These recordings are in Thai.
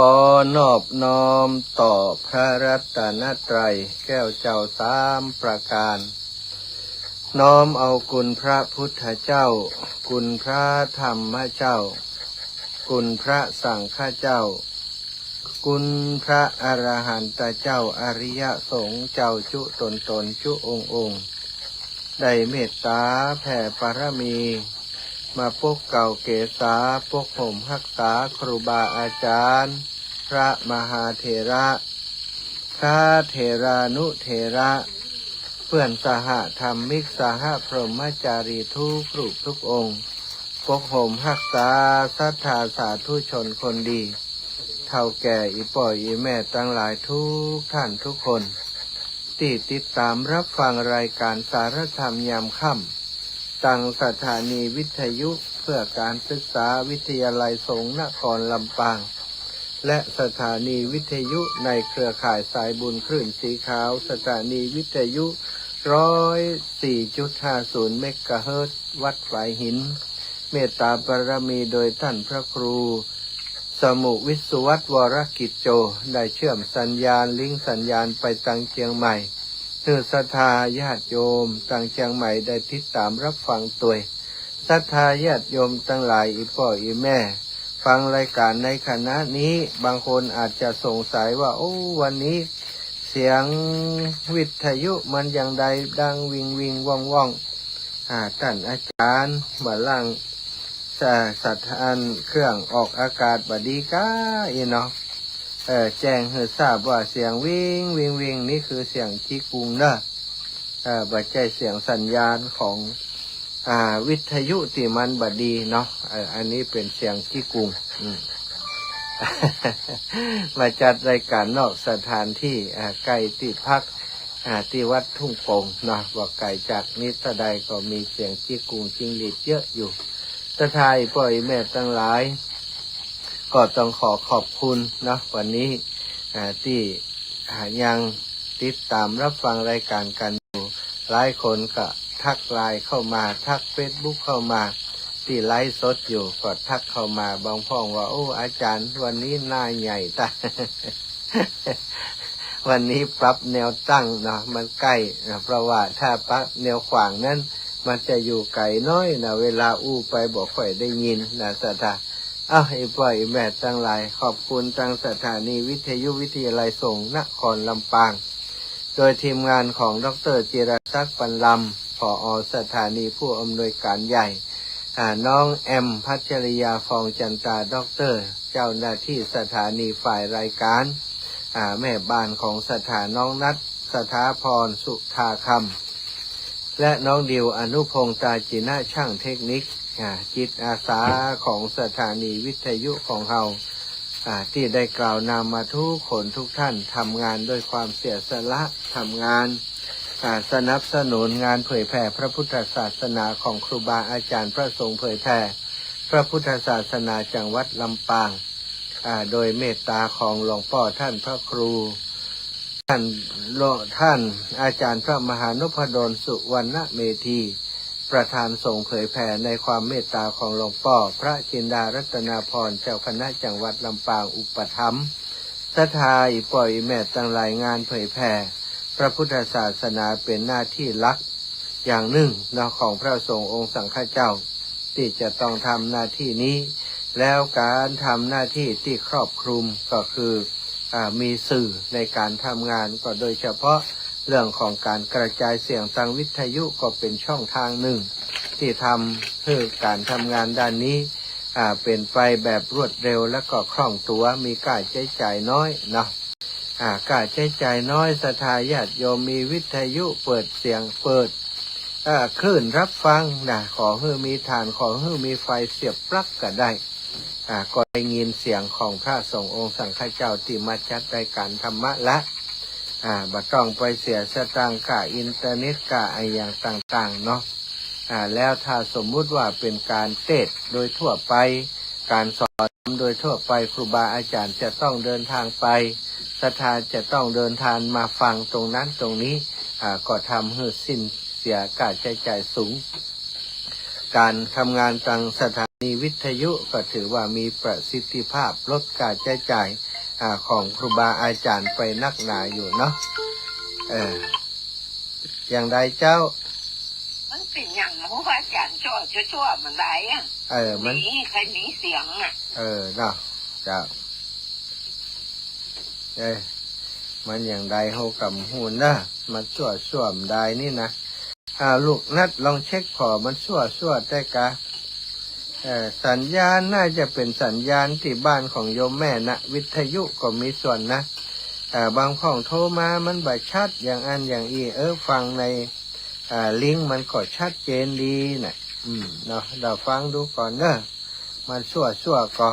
อนอบน้อมต่อพระรัตนตรัยแก้วเจ้าสามประการน้อมเอาคุณพระพุทธเจ้าคุณพระธรรมเจ้าคุณพระสังฆเจ้าคุณพระอรหันตเจ้าอริยสงฆ์เจ้าจุตนจุองค์ได้เมตตาแผ่ปรมีมาปกเก่าเกษาปกห่มรักษาครูบาอาจารย์พระมหาเถระพระเถรานุเถระเพื่อนสหธรรมิกสหพรหมจารีทุกรูปทุกองค์ปกห่มรักษาศรัทธาสาธุชนคนดีเท่าแก่อีป่อยอีแม่ตั้งหลายทุกท่านทุกคนที่ติดตามรับฟังรายการสารธรรมยามค่ำตั้งสถานีวิทยุเพื่อการศึกษาวิทยาลัยสงฆ์นครลำปางและสถานีวิทยุในเครือข่ายสายบุญคลื่นสีขาวสถานีวิทยุ104.50 เมกะเฮิรตซ์วัดฝายหินเมตตาบารมีโดยท่านพระครูสมุวิสุวัตวรกิจโจได้เชื่อมสัญญาณลิงก์สัญญาณไปทางเชียงใหม่เพื่อศรัทธาญาติโยมทางเชียงใหม่ได้ติดตามรับฟังตัวศรัทธาญาติโยมทั้งหลายอีพ่ออีแม่ฟังรายการในคณะนี้บางคนอาจจะสงสัยว่าโอ้วันนี้เสียงวิทยุมันอย่างใดดังวิงวิงว่องว่องท่านอาจารย์มาล่างสัตว์อันเครื่องออกอากาศบดีก้าเนาะแจ้งให้ทราบว่าเสียงวิ่งวิงวิงนี่คือเสียงที่กรุงเนอะบัดใจเสียงสัญญาณของวิทยุที่มันบดีเนาะอันนี้เป็นเสียงที่กรุง มาจัดรายการนอกสถานที่ใกล้ที่พักที่วัดทุ่งโป่งเนาะว่าไกลจากนิสใดก็มีเสียงที่กรุงจริงหลีดเยอะอยู่สถายพ่อแม่ทั้งหลายก็ต้องขอบคุณนะวันนี้ที่ยังติดตามรับฟังรายการกันอยู่หลายคนก็ทักไลน์เข้ามาทักเฟซบุ๊กเข้ามาที่ไลฟ์สดอยู่ก็ทักเข้ามาบางพ่องว่าโอ้อาจารย์วันนี้หน้าใหญ่ตา วันนี้ปรับแนวตั้งเนาะมันใกล้นะเพราะว่าถ้าปรับแนวขวางนั้นมันจะอยู่ไกลน้อยนะเวลาอู้ไปบอกค่อยได้ยินนะสัตว์ไอ้พ่อไอ้แม่ทั้งหลายขอบคุณทางสถานีวิทยุวิทยาลัยสงฆ์นครลำปางโดยทีมงานของดร.จิรศักดิ์ปันลำผอ.สถานีผู้อำนวยการใหญ่น้องแอมพัชริยาฟองจันตาด็อกเตอร์เจ้าหน้าที่สถานีฝ่ายรายการแม่บ้านของสถานน้องนัทสถาพรสุธาคำและน้องดิวอนุพงษ์ตาจินะช่างเทคนิคจิตอาสาของสถานีวิทยุของเราที่ได้กล่าวนำมาทุกคนทุกท่านทำงานด้วยความเสียสละทำงานสนับสนุนงานเผยแผ่พระพุทธศาสนาของครูบาอาจารย์พระสงฆ์เผยแผ่พระพุทธศาสนาจังหวัดลำปางโดยเมตตาของหลวงพ่อท่านพระครูท่านอาจารย์พระมหานพดลสุวรรณเมธีประธานสงฆ์เผยแผ่ในความเมตตาของหลวงพ่อพระจินดารัตนาพรเจ้าคณะจังหวัดลำปางอุปถัมภ์ศรัทธาอีป่อยแม่ตั้งหลายงานเผยแผ่พระพุทธศาสนาเป็นหน้าที่หลักอย่างหนึ่งของพระสงฆ์องค์สังฆเจ้าที่จะต้องทำหน้าที่นี้แล้วการทำหน้าที่ที่ครอบคลุมก็คือมีสื่อในการทำงานก็โดยเฉพาะเรื่องของการกระจายเสียงทางวิทยุก็เป็นช่องทางหนึ่งที่ทำให้การทำงานด้านนี้เป็นไปแบบรวดเร็วและก็คล่องตัวมีค่าใช้จ่ายน้อยเนาะค่าใช้จ่ายน้อยศรัทธาญาติโยมมีวิทยุเปิดเสียงเปิดคลื่นรับฟังนะขอให้มีฐานขอให้มีไฟเสียบปลั๊กก็ได้ก็ได้ยินเสียงของพระสงฆ์องค์สังฆเจ้าที่มาจัดรายการธรรมะละบัดต้องไปเสียสตางค์ค่าอินเทอร์เน็ตค่าอะไรอย่างต่างๆเนาะแล้วถ้าสมมุติว่าเป็นการเทศโดยทั่วไปการสอนโดยทั่วไปครูบาอาจารย์จะต้องเดินทางไปศรัทธาจะต้องเดินทางมาฟังตรงนั้นตรงนี้ก็ทำให้สิ้นเสียค่าใช้จ่ายสูงการทำงานทางสถานี มีวิทยุก็ถือว่ามีประสิทธิภาพลดการใช้จ่ายของครูบาอาจารย์ไปนักหนาอยู่เนาะอย่างใดเจ้ามันเป็นอย่างครูบาอาจารย์ชั่วมันได้อ่ะมันใครมีเสียงอ่ะเนาะเจ้ามันอย่างใดเฮากับหูนะมันชั่วมได้นี่นะลูกนัดลองเช็คพอมันชั่วได้กะสัญญาณน่าจะเป็นสัญญาณที่บ้านของโยมแม่นะวิทยุก็มีส่วนนะบางข้องโทรมามันบ่ชัดอย่างอันอย่างอีฟังในลิงก์มันก็ชัดเจนดีนะเนาะเราฟังดูก่อนเนอะมันชั่วก็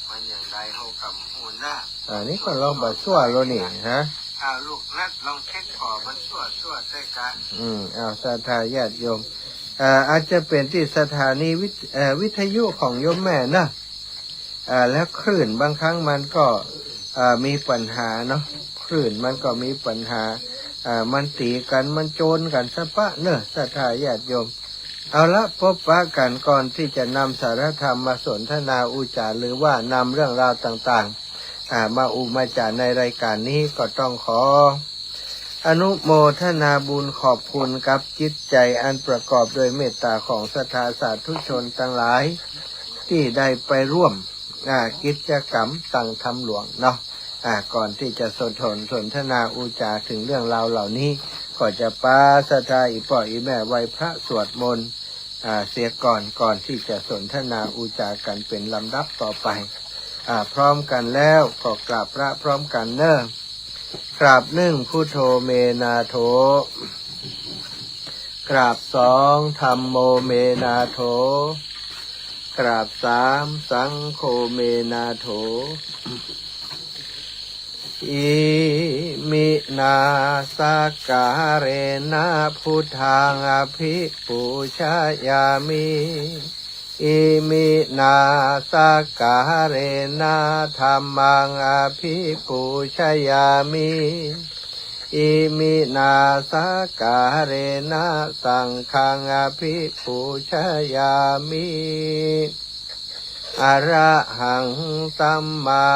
มันอย่างไรเฮากับหูนะนี่ก็ลองบ่ชั่วโลนี่ฮะลูกนัดลองเช็คพอมันชั่วได้กะศรัทธาญาติโยมอาจจะเป็นที่สถานีวิทยุของโยมแม่นะแล้วคลื่นบางครั้งมันก็มีปัญหาเนาะคลื่นมันก็มีปัญหามันตีกันมันโจรกันสะปะเนอะศรัทธาญาติโยมเอาละพบปะกันก่อนที่จะนำสารธรรมมาสนทนาอุจาหรือว่านำเรื่องราวต่างๆมามาจาในรายการนี้ก็ต้องขออนุโมทนาบุญขอบคุณกับจิตใจอันประกอบโดยเมตตาของศรัทธาสาธุชนทั้งหลายที่ได้ไปร่วมกิจกรรมตั้งธรรมหลวงเนาะก่อนที่จะสนทนาอุจาถึงเรื่องราวเหล่านี้ก็จะปาศรัทธาอีป่ออีแม่ไหวพระสวดมนต์เสียก่อนที่จะสนทนาอุจากันเป็นลำดับต่อไปพร้อมกันแล้วก็กราบพระพร้อมกันเนอะกราบหนึ่งพุทโธเมนาโถกราบสองธัมโมเมนาโถกราบสามสังโฆเมนาโถอิมินาสการะนะพุทธังอภิปูชยามิอิมินาสการะนะธัมมังอภิปูชยามิอิมินาสการะนะสังฆังอภิปูชยามิอะระหังสัมมา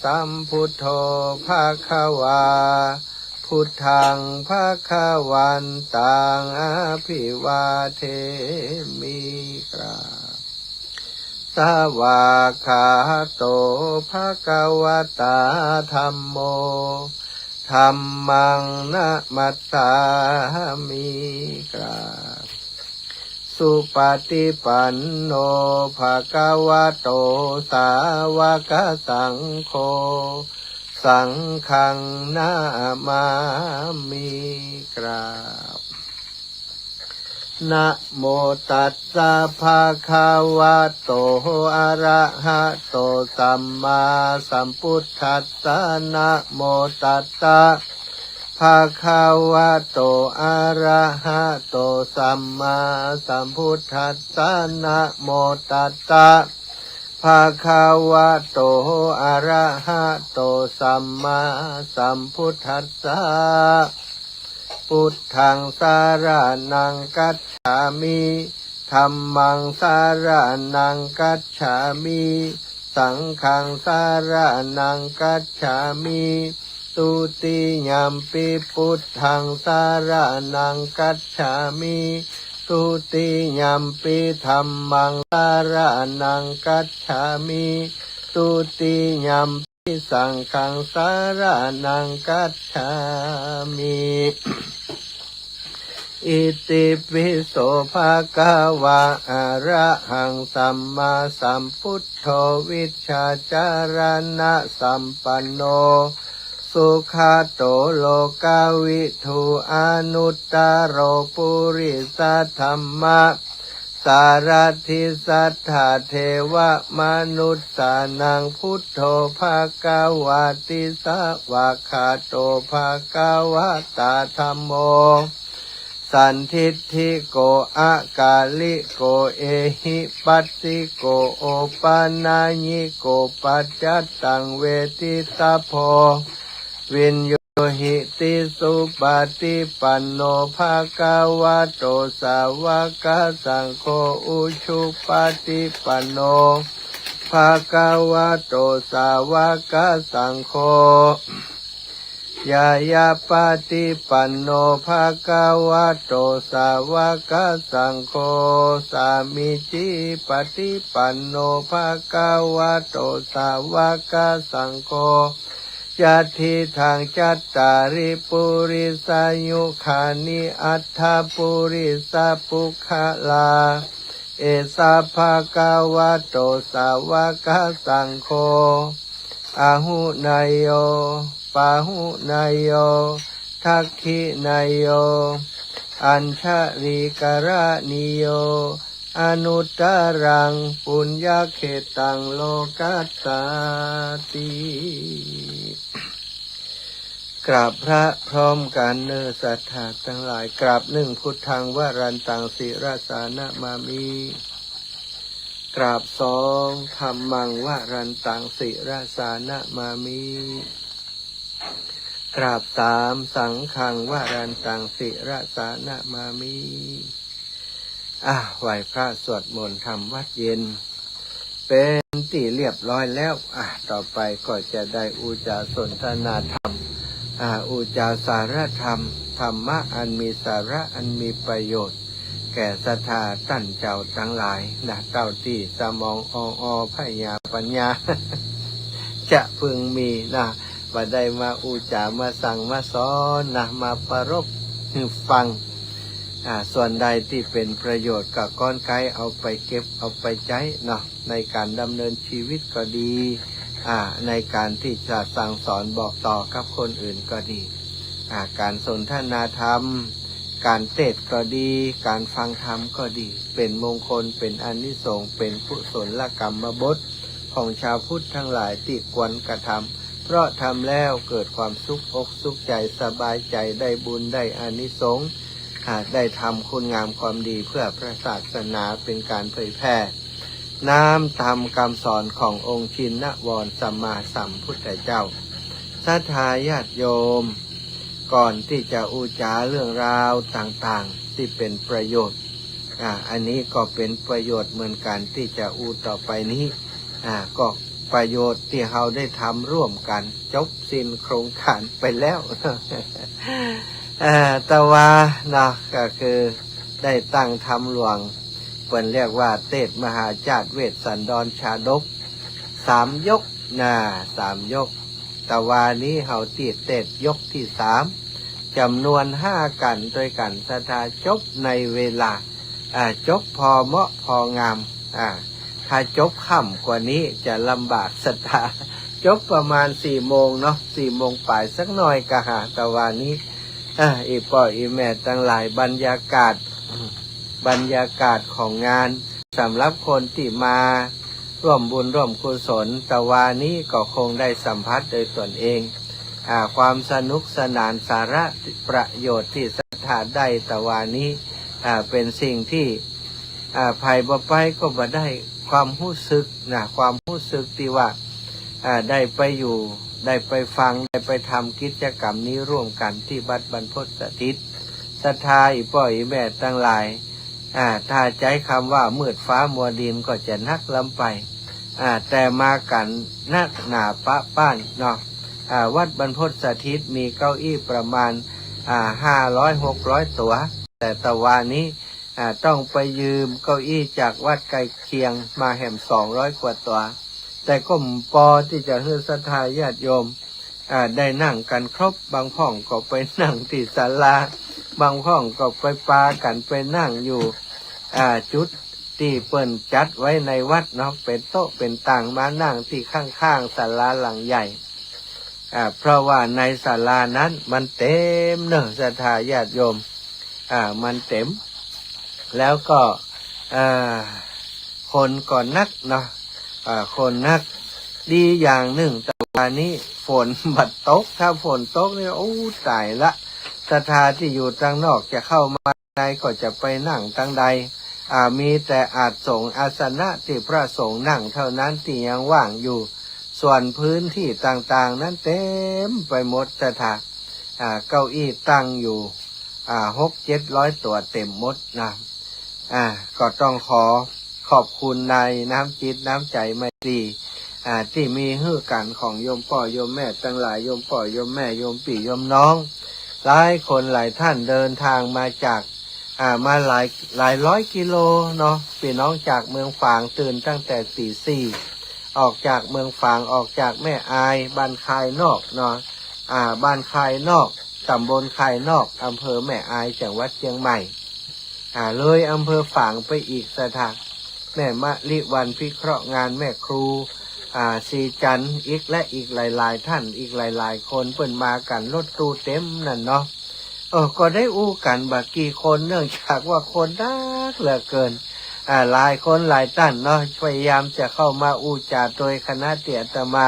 สัมพุทโธภะคะวาพุทธังภะคะวันตังอภิวาเทมิกราสวากขาโตภะคะวะตาธัมโมธัมมังนะมัสสามิกราสุปฏิปันโนภะคะวะโตสาวกสังโฆสังฆังนามามิกราบนะโมตัสสะภะคะวะโตอะระหะโตสัมมาสัมพุทธัสสะนะโมตัสสะภะคะวะโตอะระหะโตสัมมาสัมพุทธัสสะนะโมตัสสะภะคะวะโตอะระหะโตสัมมาสัมพุทธัสสะพุทธังสารนังกัจฉามิธัมมังสารนังกัจฉามิสังฆังสารนังกัจฉามิตุติยัมปิพุทธังสารนังกัจฉามิตุติยัมปิธัมมังสารนังกัจฉามิตุติยัมปิสังฆังสารนังกัจฉามิอิติปิโสภะคะวะอะระหังสัมมาสัมพุทโธวิชชาจารณะสัมปันโนสุขาโตโลกาวิทูอนุตตโรปุริสธัมมะสารทิสัทธาเทวมนุสสานังพุทโธภะคะวะติสวะคาโตภะคะวะตาธัมโมสันทิฏฐิโกอากาลิโกเอหิปัสสิโกโอปานาญิโกปัจจัตตังเวทิตาโพวินโย โยหิติสุปฏิปันโนภะคะวะโตสาวกสังโฆอุชุปฏิปันโนภะคะวะโตสาวกสังโฆยายาปฏิปันโนภะคะวะโตสาวกสังโฆสามิจิปฏิปันโนภะคะวะโตสาวกสังโฆยัตถิทางจัตตาริปุริสายุขานิอัตถปุริสาปุคลาเอสาภะคะวะโตสาวกสังโฆอาหุนายโยปาหุนายโยทักขินายโยอัญชริกระนิโยอนุตตรังปุญญเขตังโลกัสสติกราบพระพร้อมกันเนอสัทธาทั้งหลายกราบหนึ่งพุทธังวรันตังศิรสานะมามิกราบสองธัมมังวรันตังศิรสานะมามิกราบสามสังฆังวรันตังศิรสานะมามิไหว้พระสวดมนต์ทำวัดเย็นเป็นที่เรียบร้อยแล้วต่อไปก็จะได้อุจาสนทนาธรรมอุจาสารธรรมธรรมะอันมีสาระอันมีประโยชน์แก่ศรัทธาตั้นเจ้าทั้งหลายเต้าที่สมองพญาปัญญา จะพึงมีว่าได้มาอุจามาสั่งมาสอนมาประรบฟังส่วนใดที่เป็นประโยชน์กับก้อนไกเอาไปเก็บเอาไปใช้ในการดำเนินชีวิตก็ดีในการที่จะสั่งสอนบอกต่อกับคนอื่นก็ดีการสนทนาธรรมการเทศน์ก็ดีการฟังธรรมก็ดีเป็นมงคลเป็นอานิสงส์เป็นกุศลกรรมบทของชาวพุทธทั้งหลายที่ควรกระทำเพราะทำแล้วเกิดความสุขอกสุขใจสบายใจได้บุญได้อานิสงส์ได้ทำคุณงามความดีเพื่อพระศาสนาเป็นการเผยแพร่น้ำธรรมคำสอนขององค์ชินวรสัมมาสัมพุทธเจ้าศรัทธาญาติโยมก่อนที่จะอุจาเรื่องราวต่างๆที่เป็นประโยชน์อันนี้ก็เป็นประโยชน์เหมือนกันที่จะอุต่อไปนี้ก็ประโยชน์ที่เราได้ทำร่วมกันจบสิ้นโครงการไปแล้ว แต่ว่าก็คือได้ตั้งธรรมหลวงเป็นเรียกว่าเทศมหาจาตุเวสสันดรชาดก3 ยก3 ยกแต่ว่านี้เราตีเทศยกที่3จำนวน5กันด้วยกันศรัทธาจบในเวลาจบพอเหมาะพองามถ้าจบค่ำกว่านี้จะลำบากศรัทธาจบประมาณ4 โมง4 โมงปลายสักหน่อยก็หาแต่ว่านี้อีพ่ออีแม่ทั้งหลายบรรยากาศของงานสำหรับคนที่มาร่วมบุญร่วมกุศลแต่วานี้ก็คงได้สัมผัสโดยตนเองความสนุกสนานสาระประโยชน์ที่ศรัทธาได้แต่วานี้เป็นสิ่งที่ภัยบ่ไปก็บ่ได้ความรู้สึกความรู้สึกที่ว่าได้ไปอยู่ได้ไปฟังได้ไปทำกิจกรรมนี้ร่วมกันที่วัดบรรพตสถิตศรัทธาอีพ่ออีแม่ทั้งหลายถ้าใจคำว่ามืดฟ้ามัวดินก็จะนักลำไปแต่มากันนักหนาปะป้านวัดบรรพตสถิตมีเก้าอี้ประมาณ500-600 ตัวแต่ตะวันนี้ต้องไปยืมเก้าอี้จากวัดใกล้เคียงมาแห่ม200 กว่าตัวแต่ก็พอที่จะให้ศรัทธาญาติโยมได้นั่งกันครบบางห้องก็ไปนั่งที่ศาลาบางห้องก็ไปปากันไปนั่งอยู่จุดที่เปิ้นจัดไว้ในวัดเป็นโต๊ะเป็นต่างมานั่งที่ข้างๆศาลาหลังใหญ่เพราะว่าในศาลานั้นมันเต็มศรัทธาญาติโยมมันเต็มแล้วก็คนก็นักคนนักดีอย่างหนึ่งแต่วันนี้ฝนบัดตกถ้าฝนตกเนี่ยตายละศรัทธาที่อยู่ทางนอกจะเข้ามาในก็จะไปนั่งทางใดมีแต่อาจส่งอาสนะที่พระสงฆ์นั่งเท่านั้นที่ยังว่างอยู่ส่วนพื้นที่ต่างๆนั้นเต็มไปหมดศรัทธา เก้าอี้ตั้งอยู่600-700 ตัวเต็มหมดนะก็ต้องขอบคุณในน้ำจิตน้ำใจไมตรีที่มีฮื้อกันของโยมพ่อโยมแม่ทั้งหลายโยมพ่อโยมแม่โยมพี่โยมน้องหลายคนหลายท่านเดินทางมาจากมาหลายร้อยกิโลเนาะพี่น้องจากเมืองฝางตื่นตั้งแต่ตี 4ออกจากเมืองฝางออกจากแม่อายบ้านคายนอกเนาะบ้านคายนอกตำบลคายนอกอำเภอแม่อายจังหวัดเชียงใหม่เลยอำเภอฝางไปอีกสถานแม่มะลิวันพิเคราะห์งานแม่ครูสีจันอีกและอีกหลายๆท่านอีกหลายๆคนเปิ่นมากันรถตู้เต็มนั่นเนาะก็ได้อู้กันบักกี่คนเนื่องจากว่าคนนักเหลือเกินหลายคนหลายท่านเนาะพยายามจะเข้ามาอู้จาโดยคณะเตียตมา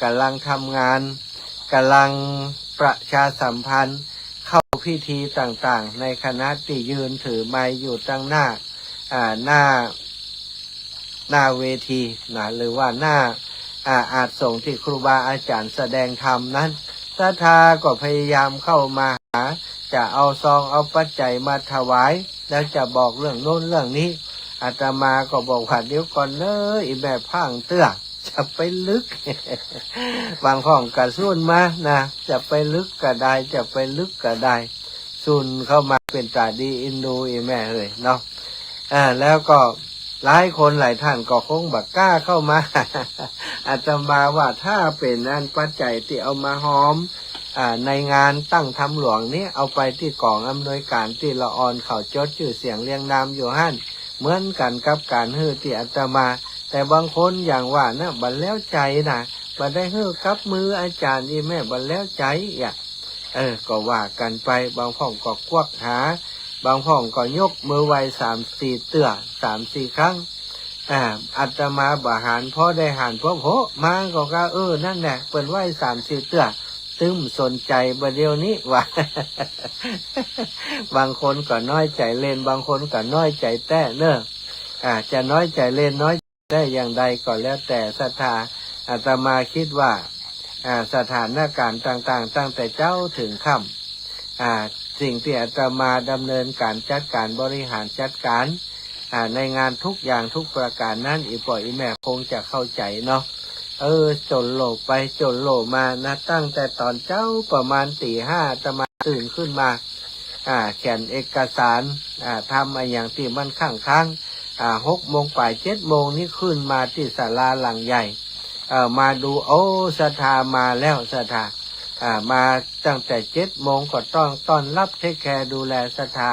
กำลังทำงานกำลังประชาสัมพันธ์เข้าพิธีต่างๆในคณะที่ยืนถือไม้อยู่ตั้งหน้าหน้าเวทีนะหรือว่าหน้าอาจส่งที่ครูบาอาจารย์แสดงธรรมนั้นศรัทธาก็พยายามเข้ามาหาจะเอาซองเอาปัจจัยมาถวายแล้วจะบอกเรื่องโน้นเรื่องนี้อาตมาก็บอกว่าเดี๋ยวก่อนเนอะอีแบบพังเตื้อจะไปลึก บางห้องกระสุนมานะจะไปลึกก็ได้จะไปลึกก็ได้ซุนเข้ามาเป็นตาดีอินดูอีแม่เลยเนาะแล้วก็หลายคนหลายท่านก็คงบักกล้าเข้ามา อาตมาว่าถ้าเป็นอันปัจจัยที่เอามาหอมในงานตั้งทำหลวงนี้เอาไปที่กองอำนวยการที่ละออนเขาจดชื่อเสียงเรียงนามอยู่หั่นเหมือนกันกับการฮื้อที่อาตมาแต่บางคนอย่างว่านะบัดแล้วใจนะบัดได้ฮื้อกับมืออาจารย์อีแม่บัดแล้วใจก็ว่ากันไปบางห้องก็ควักหาบางห้องก็ยกมือไหว3-4 เตื้อ3-4 ครั้งอาตมาบ่หันพอได้หันพวกโหมาก็นั่นแหละเปิดไหว3-4 เตื้อตึมสนใจประเดี๋ยวนี้ว่า บางคนก็น้อยใจเล่นบางคนก็น้อยใจแต้เนอะจะน้อยใจเล่นน้อยได้อย่างใดก็แล้วแต่ศรัทธาอาตมาคิดว่าสถานการณ์ต่างๆตั้งแต่เจ้าถึงค่ำสิ่งที่อาตมาดำเนินการจัดการบริหารจัดการในงานทุกอย่างทุกประการนั้นอีปอยอีแม่คงจะเข้าใจเนาะจนโลไปจนโลมานะตั้งแต่ตอนเจ้าประมาณตี 5อาตมาตื่นขึ้นมาเขียนเอกสารทำอย่างที่มันค้าง6 โมงป่าย7 โมงนี่ขึ้นมาที่ศาลาหลังใหญ่มาดูศรัทธามาแล้วศรัทธามาตั้งแต่7 โมงก็ต้องต้อนรับเทคแคร์ดูแลศรัทธา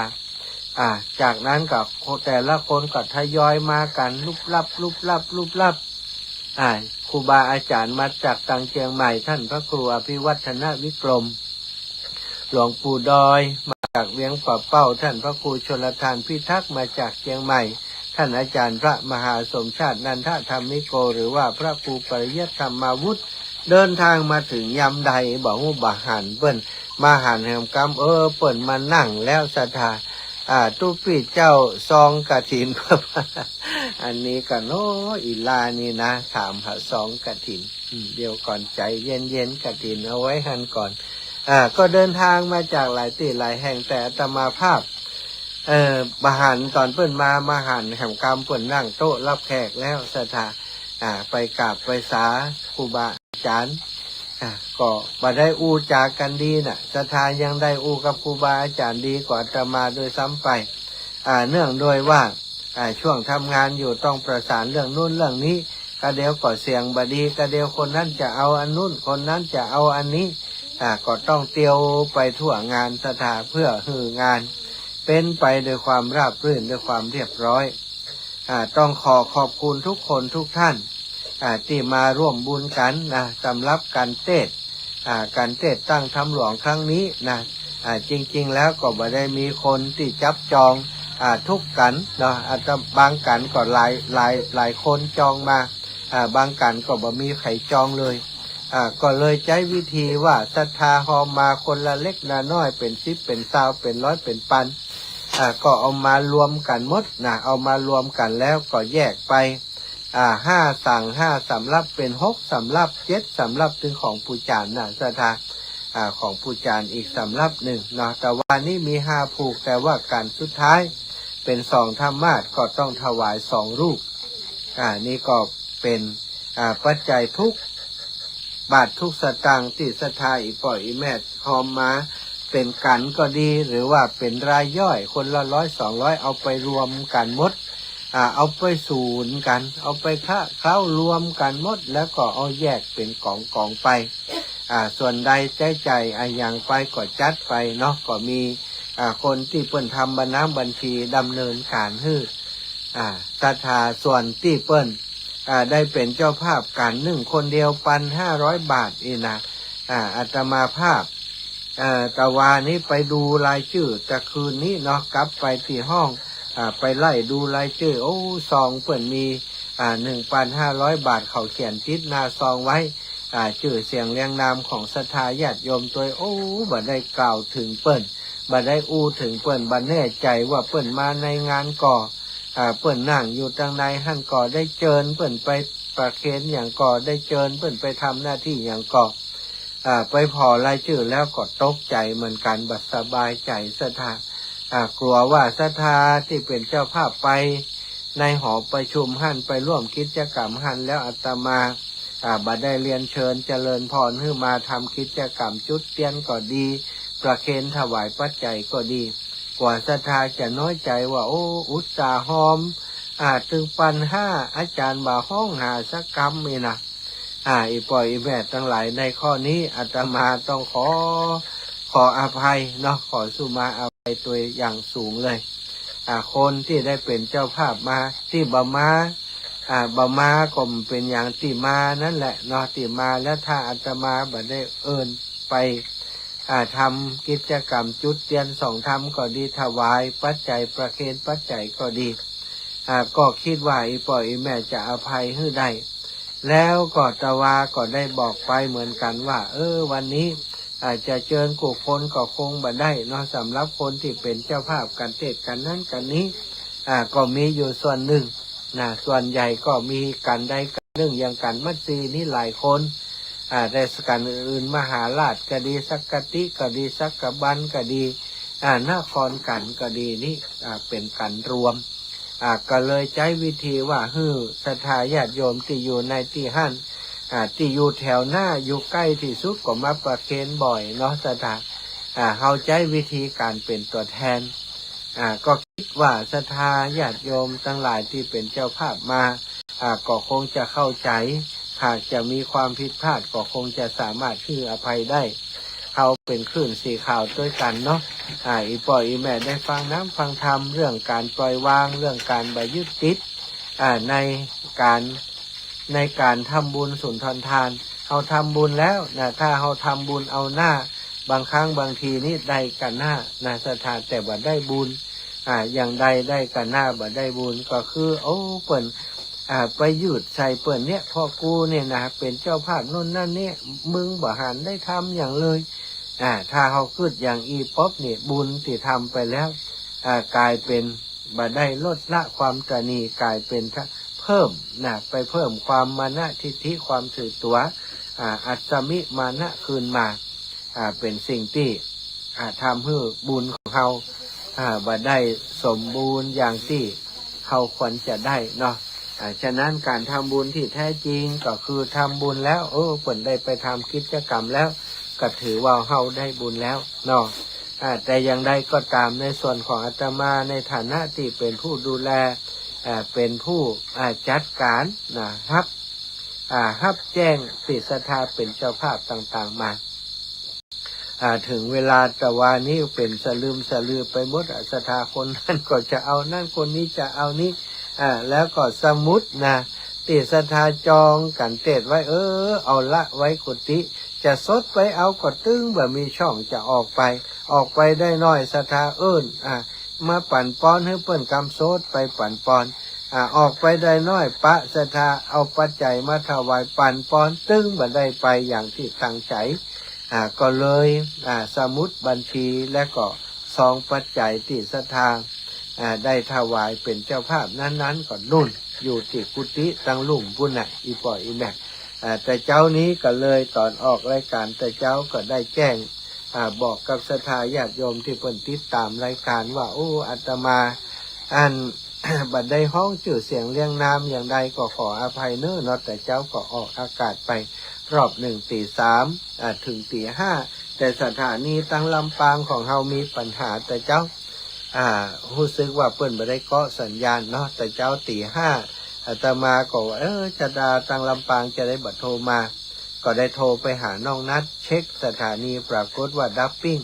จากนั้นก็แต่ละคนก็ทยอยมากันลุบลับครูบาอาจารย์มาจากตังเชียงใหม่ท่านพระครูอภิวัฒนวิกรมหลวงปู่ดอยมาจากเวียงป่าเป้าท่านพระครูชลทานพิทักษ์มาจากเชียงใหม่ท่านอาจารย์พระมหาสมชาตินันทธรรมิโกหรือว่าพระครูปริยัติธรรมาวุฒิเดินทางมาถึงยำใดบอกว่าบาหันเปิ้นมาหันแห่งกรรมเปิ้นมานั่งแล้วศรัทธาตู้ปีเจ้าซองกฐิน อันนี้ก็โนอีลานี่นะถามหาซองกฐินเดี๋ยวก่อนใจเย็นๆกฐินเอาไว้หันก่อนก็เดินทางมาจากหลายที่หลายแห่งแต่อาตมาภาพบาหันตอนเปิ้นมาหันแห่งกรรมเปิ้นนั่งโต๊ะรับแขกแล้วศรัทธาไปกราบไปสาครูบาอาจารย์ก็มาได้อู้จากันดีน่ะศรัทธายังได้อู้กับครูบาอาจารย์ดีกว่าอาตมาโดยซ้ำไปเนื่องโดยว่าช่วงทำงานอยู่ต้องประสานเรื่องนู้นเรื่องนี้ก็เดี๋ยวก็เสียงบดีก็เดี๋ยวคนนั้นจะเอาอันนู้นคนนั้นจะเอาอันนี้ก็ต้องเตียวไปทั่วงานศรัทธาเพื่อฮืองานเป็นไปด้วยความราบรื่นด้วยความเรียบร้อยต้องขอบคุณทุกคนทุกท่านที่มาร่วมบุญกันนะสำหรับการเทศตั้งทำหลวงครั้งนี้นะจริงๆแล้วก็บ่ได้มีคนที่จับจองทุกกันเนาะอาจจะบางกันก็หลายคนจองมาบางกันก็บ่มีใครจองเลยก็เลยใช้วิธีว่าศรัทธาหอมมาคนละเล็กละน้อยเป็น10เป็น20เป็น100เป็นพันก็เอามารวมกันหมดนะเอามารวมกันแล้วก็แยกไป5 สั่ง5 สำรับเป็น6 สำรับ7 สำรับถึงของผู้จานนะศรัทธา ของผู้จารย์อีกสำรับหนึ่งเนาะแต่ว่านี่มี5ผูกแต่ว่าการสุดท้ายเป็น2ธรรมาสก็ต้องถวาย2รูปนี่ก็เป็นปัจจัยทุกบาททุกสตางค์ที่ศรัทธาอีปล่อยอีแม่หอมมาเป็นกันก็ดีหรือว่าเป็นรายย่อยคนละ100-200เอาไปรวมกันหมดเอาไปศูนย์กันเอาไปเข้ารวมกันหมดแล้วก็เอาแยกเป็นกองไปส่วนใดใจอย่างไปก็จัดไปเนาะก็มีคนที่เปิ้นทำบัญชีดำเนินการให้ศรัทธาส่วนที่เปิ้นได้เป็นเจ้าภาพกันคนเดียว1,500 บาทอีนะอาตมาภาพตะวานี้ไปดูรายชื่อแต่คืนนี้เนาะกลับไปที่ห้องไปไล่ดูรายชื่อซองเปิ้นมี1,500 บาทเขาเขียนติดหน้าซองไว้ชื่อเสียงเรียงนามของศรัทธาญาติโยมตัวบ่ได้กล่าวถึงเปิ้นบ่ได้อู้ถึงเปิ้นบ่แน่ใจว่าเปิ้นมาในงานก่อเปิ้นนั่งอยู่ทางในหั่นก่อได้เจิญเปิ้นไปประเคนอย่างก่อได้เจิญเปิ้นไปทำหน้าที่อย่างก่อไปพอรายชื่อแล้วก็ตกใจเหมือนกันบัดสบายใจศรัทธากลัวว่าศรัทธาที่เป็นเจ้าภาพไปในหอประชุมหั่นไปร่วมกิจกรรมหั่นแล้วอาตมาบัดได้เรียนเชิญเจริญพรให้มาทำกิจกรรมจุดเทียนก็ดีประเคนถวายปัจจัยก็ดีกว่าศรัทธาจะน้อยใจว่าอุตสาหอมถึง1,500อาจารย์บ่าห้องหาสักกรรมนี่นะอีปล่อยอีแม่ทั้งหลายในข้อนี้อาตมาต้องขออภัยเนาะขอสุมาอภัยตัวอย่างสูงเลยคนที่ได้เป็นเจ้าภาพมาที่บมาก็เป็นอย่างที่มานั่นแหละเนาะที่มาแล้วถ้าอาตมาบ่ได้เอิ้นไปทำกิจกรรมจุดเทียน2ธรรมก็ดีถวายปัจจัยประเคนปัจจัยก็ดีก็คิดว่าอีปล่อยอีแม่จะอภัยให้ได้แล้วก็ตะวาก็ได้บอกไปเหมือนกันว่าวันนี้จะเชิญกุคนก็คงบ่ได้เนาะสำหรับคนที่เป็นเจ้าภาพกันเทศกันนั้นกันนี้ก็มีอยู่ส่วนหนึ่งส่วนใหญ่ก็มีกันได้กันเรื่องอย่างกันมัดซีนี่หลายคนได้สกันอื่นมหาราชก็ดีสักกติก็ดีสักกบันก็ดีนครกันก็ดีนี่เป็นกันรวมก็เลยใช้วิธีว่าศรัทธาญาติโยมที่อยู่ในที่หั่นที่อยู่แถวหน้าอยู่ใกล้ที่สุดก็มาประเคนบ่อยเนาะศรัทธาเขาใช้วิธีการเป็นตัวแทนก็คิดว่าศรัทธาญาติโยมทั้งหลายที่เป็นเจ้าภาพมาก็คงจะเข้าใจหากจะมีความผิดพลาดก็คงจะสามารถให้อภัยได้เขาเป็นคลื่นสีขาวด้วยกันเนาะอีปล่อยอีแม่ได้ฟังน้ำฟังธรรมเรื่องการปล่อยวางเรื่องการบ่ยึดติดในการทำบุญสุนทรทานเขาทำบุญแล้วถ้าเขาทำบุญเอาหน้าบางครั้งบางทีนี่ได้กันหน้าศรัทธาแต่บ่ได้บุญอย่างใดได้กันหน้าบ่ได้บุญก็คือเปิ่นไปยืดใส่เปิ่นเนี่ยพ่อกูเนี่ยนะเป็นเจ้าภาพนู่นนั่นเนี่ยมึงบ่หันได้ทำอย่างเลยถ้าเขาคืดอย่างอีป๊อบเนี่ยบุญที่ทำไปแล้วกลายเป็นบ่ได้ลดละความตระหนี่กลายเป็นเพิ่มไปเพิ่มความมานะทิฏฐิความถือตัวอัตมิมานะคืนมาเป็นสิ่งที่ทำให้บุญของเขาบ่ได้สมบูรณ์อย่างที่เขาควรจะได้เนาะฉะนั้นการทำบุญที่แท้จริงก็คือทำบุญแล้วผลได้ไปทำกิจกรรมแล้วก็ถือว่าเขาได้บุญแล้วเนาะแต่อย่างใดก็ตามในส่วนของอาตมาในฐานะที่เป็นผู้ดูแลเป็นผู้จัดการรับแจ้งติดศรัทธาเป็นเจ้าภาพต่างๆมาถึงเวลาตะวานี้เป็นสลือไปหมดศรัทธาคนนั้นก็จะเอานั่นคนนี้จะเอานี้แล้วก็สมุดติดศรัทธาจองกันเทศไว้เอาละไว้กุฏิจะสดไปเอาก็ตึ้งแบบมีช่องจะออกไปได้น้อยศรัทธามาปั่นปอนให้เปิ้นกำโซดไปปั่นปอนออกไปได้น้อยปะศรัทธาเอาปัจจัยมาถวายปั่นปอนตึ้งบ่ได้ไปอย่างที่ตั้งใจก็เลยสมุดบัญชีและก็ซองปัจจัยที่ศรัทธาได้ถวายเป็นเจ้าภาพนั้นๆก็นุ่นอยู่ที่กุฏิตั้งลุ่มพุ่นอีปล่อยอีแม่ แต่เจ้านี้ก็เลยตอนออกรายการแต่เจ้าก็ได้แจ้งบอกกับศรัทธาญาติโยมที่เพิ่นติดตามรายการว่าโอ้อาตมาอัน บัดได้ห้องชื่อเสียงเรียงนามอย่างใดก็ขออภัยเน้อเนาะแต่เจ้าก็ออกอากาศไปรอบ1 ตี 3ถึงตี 5แต่สถานีตั้งลำปางของเฮามีปัญหาแต่เจ้ารู้สึกว่าเปิ้นบ่ได้เกาะสัญญาณเนาะแต่เจ้าตี 5อาตมาก็ว่าจะดาตั้งลำปางจะได้บัดโทรมาก็ได้โทรไปหาน้องนัดเช็คสถานีปรากฏว่าดับปิ้ง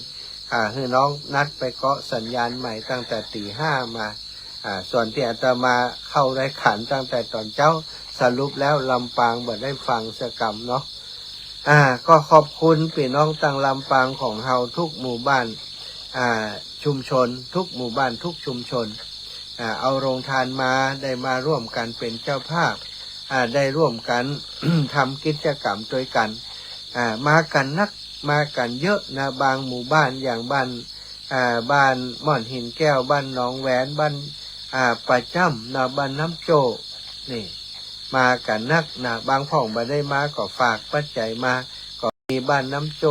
ให้น้องนัดไปเกาะสัญญาณใหม่ตั้งแต่ตี 5มาส่วนที่อาตมาเข้ารายการตั้งแต่ตอนเจ้าสรุปแล้วลำปางบ่ได้ฟังสกรรมเนาะก็ขอบคุณพี่น้องตั้งลำปางของเฮาทุกหมู่บ้านชุมชนทุกหมู่บ้านทุกชุมชนเอาโรงทานมาได้มาร่วมกันเป็นเจ้าภาพได้ร่วมกัน ทำกิจกรรมด้วยกันมากันนักมากันเยอะนะบางหมู่บ้านอย่างบ้านม่อนหินแก้วบ้านหนองแหวนบ้านประจำนะบ้านน้ำโจนี่มากันนักนะบางพ่องมาได้มาก็ฝากปัจจัยมาก็มีบ้านน้ำโจ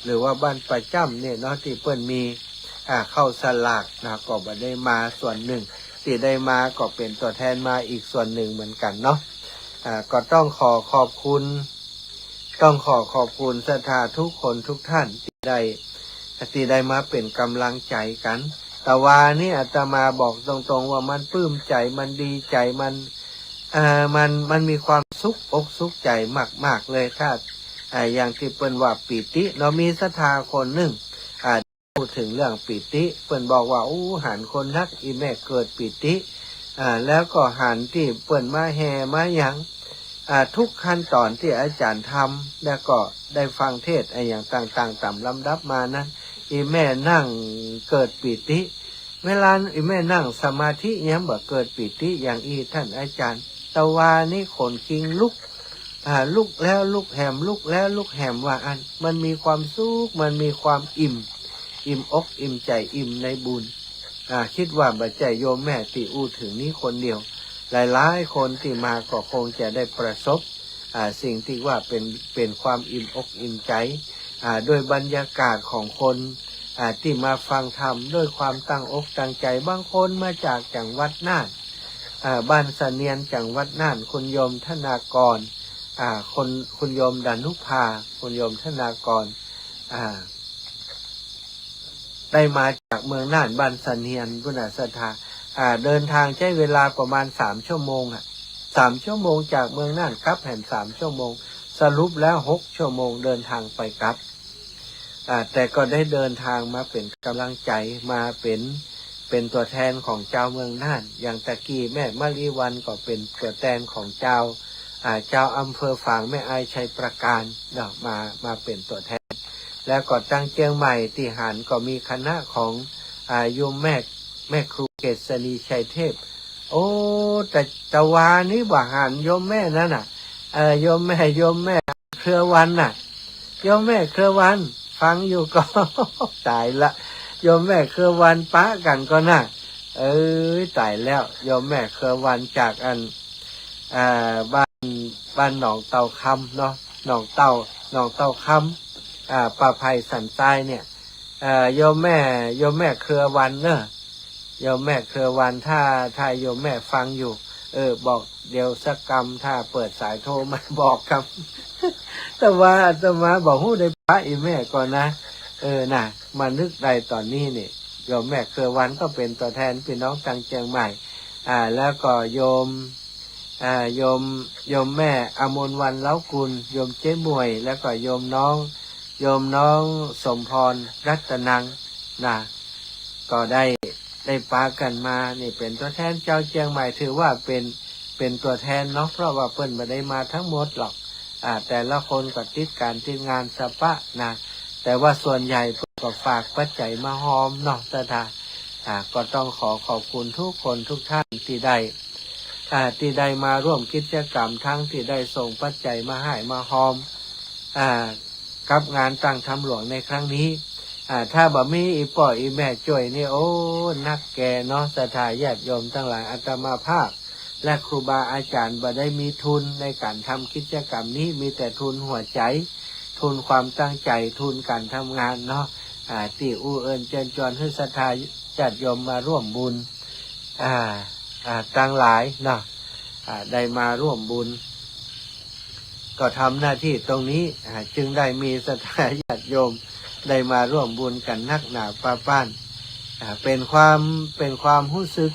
หรือว่าบ้านประจำเนี่ยเนาะที่เปิ้นมีเข้าสลากนะก็มาได้มาส่วนหนึ่งที่ได้มาก็เป็นตัวแทนมาอีกส่วนหนึ่งเหมือนกันเนาะก็ต้องขอบคุณศรัทธาทุกคนทุกท่านที่ได้มาเป็นกำลังใจกันแต่ว่านี่อาตมาบอกตรงๆว่ามันปลื้มใจมันดีใจมันมีความสุขอกสุขใจมากๆเลยถ้าอย่างที่เปิ้นว่าปิติเรามีศรัทธาคนหนึ่งพูดถึงเรื่องปิติเปิ้นบอกว่าหันคนนักอีแม่เกิดปิติแล้วก็หันที่เปิ้นมาแห่มาหยังทุกขั้นตอนที่อาจารย์ทำแล้วก็ได้ฟังเทศอย่างต่างๆตามลำดับมานั้นอีแม่นั่งเกิดปิติเวลาอีแม่นั่งสมาธิยังบ่เกิดปิติอย่างอีท่านอาจารย์ตะวานี่ขนคิงลุกแล้วลุกแหมลุกแล้วลุกแหมว่ามันมีความสุขมันมีความอิ่มอกอิ่มใจอิ่มในบุญคิดว่าบัจจัยโยมแม่ติอูถึงนี้คนเดียวหลายๆคนที่มาก็คงจะได้ประสบสิ่งที่ว่าเป็นความอิ่มอกอิ่มใจด้วยบรรยากาศของคนที่มาฟังธรรมด้วยความตั้งอกตั้งใจบางคนมาจากจังหวัดน่านบ้านเสนียนจังหวัดน่านคุณโยมธนากรคุณโยมดานุภาคุณโยมธนากรได้มาจากเมืองน่านบ้านเสนียนพุทธศรัทธาเดินทางใช้เวลาประมาณ3 ชั่วโมง3 ชั่วโมงจากเมืองน่านกลับแห่ง3 ชั่วโมงสรุปแล้ว6 ชั่วโมงเดินทางไปกลับแต่ก็ได้เดินทางมาเป็นกำลังใจมาเป็นตัวแทนของเจ้าเมืองน่านอย่างตะกี้แม่มะลิวันก็เป็นตัวแทนของเจ้าอำเภอฝางแม่อายชัยประการเนาะมาเป็นตัวแทนแล้วก็ตั้งเชียงใหม่ที่หารก็มีคณะของโยมแม่ครูเกษณีชัยเทพแต่ตะวานี้บ่หันโยมแม่นั่นน่ะโยมแม่เครือวันน่ะโยมแม่เครือวันฟังอยู่ก็ ตายละโยมแม่เครือวันปะกันก็น่ะตายแล้วโยมแม่เครือวันจากบ้านหนองเตาคำเนาะหนองเตาคำป่าไผ่สันใต้เนี่ยโยมแม่เครือวันเนอะโยมแม่เครือวันถ้าโยมแม่ฟังอยู่บอกเดี๋ยวสักกรรมถ้าเปิดสายโทรมาบอกครับ แต่ว่าบอกฮู้ได้พระอีแม่ก่อนนะน่ะมานึกได้ตอนนี้นี่โยมแม่เครือวันก็เป็นตัวแทนพี่น้องทางเชียงใหม่แล้วก็โยมแม่อมรวันเล้ากุลโยมเจ๊มวยแล้วก็โยมน้องสมพรรัตนังนะก็ได้ปากันมานี่เป็นตัวแทนเจ้าเชียงใหม่ถือว่าเป็นตัวแทนเนาะเพราะว่าเปิ้นไม่ได้มาทั้งหมดหรอกแต่ละคนก็ติดงานสปะนะแต่ว่าส่วนใหญ่ก็ฝากปัจจัยมาหอมเนาะสถาก็ต้องขอบคุณทุกคนทุกท่านที่ได้มาร่วมกิจกรรมทั้งที่ได้ส่งปัจจัยมาให้มาหอมกับงานตั้งธรรมหลวงในครั้งนี้ถ้าบ่มีอีป่ออีแม่จ่วยนี่นักแก่เนาะศรัทธาญาติโยมทั้งหลายอาตมาภาพ และครูบาอาจารย์บ่ได้มีทุนในการทำกิจกรรมนี้มีแต่ทุนหัวใจทุนความตั้งใจทุนการทำงานเนาะที่อู้เอิญเชิญชวนให้ศรัทธาญาติโยมมาร่วมบุญตั้งหลายเนาะได้มาร่วมบุญก็ทำหน้าที่ตรงนี้จึงได้มีศรัทธาญาติโยมได้มาร่วมบุญกันนักหนาป้าป้านเป็นความรู้สึก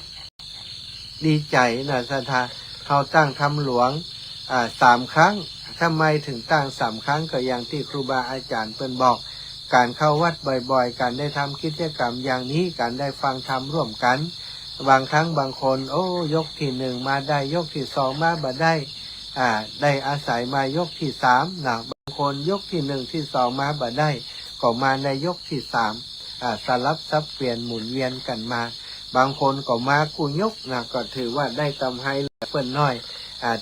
ดีใจนะศรัทธาเขาตั้งทำหลวง3 ครั้งทำไมถึงตั้ง3 ครั้งก็อย่างที่ครูบาอาจารย์เพิ่นบอกการเข้าวัดบ่อยๆการได้ทำกิจกรรมอย่างนี้การได้ฟังธรรมร่วมกันบางครั้งบางคนยกที่1มาได้ยกที่2มาบ่ได้ได้อาศัยมายกที่3นะบางคนยกที่1ที่2มาบ่ได้ก็มาในยกที่3สลับซับเปลี่ยนหมุนเวียนกันมาบางคนก็มากูยกนะก็ถือว่าได้กำไรเพิ่นน้อย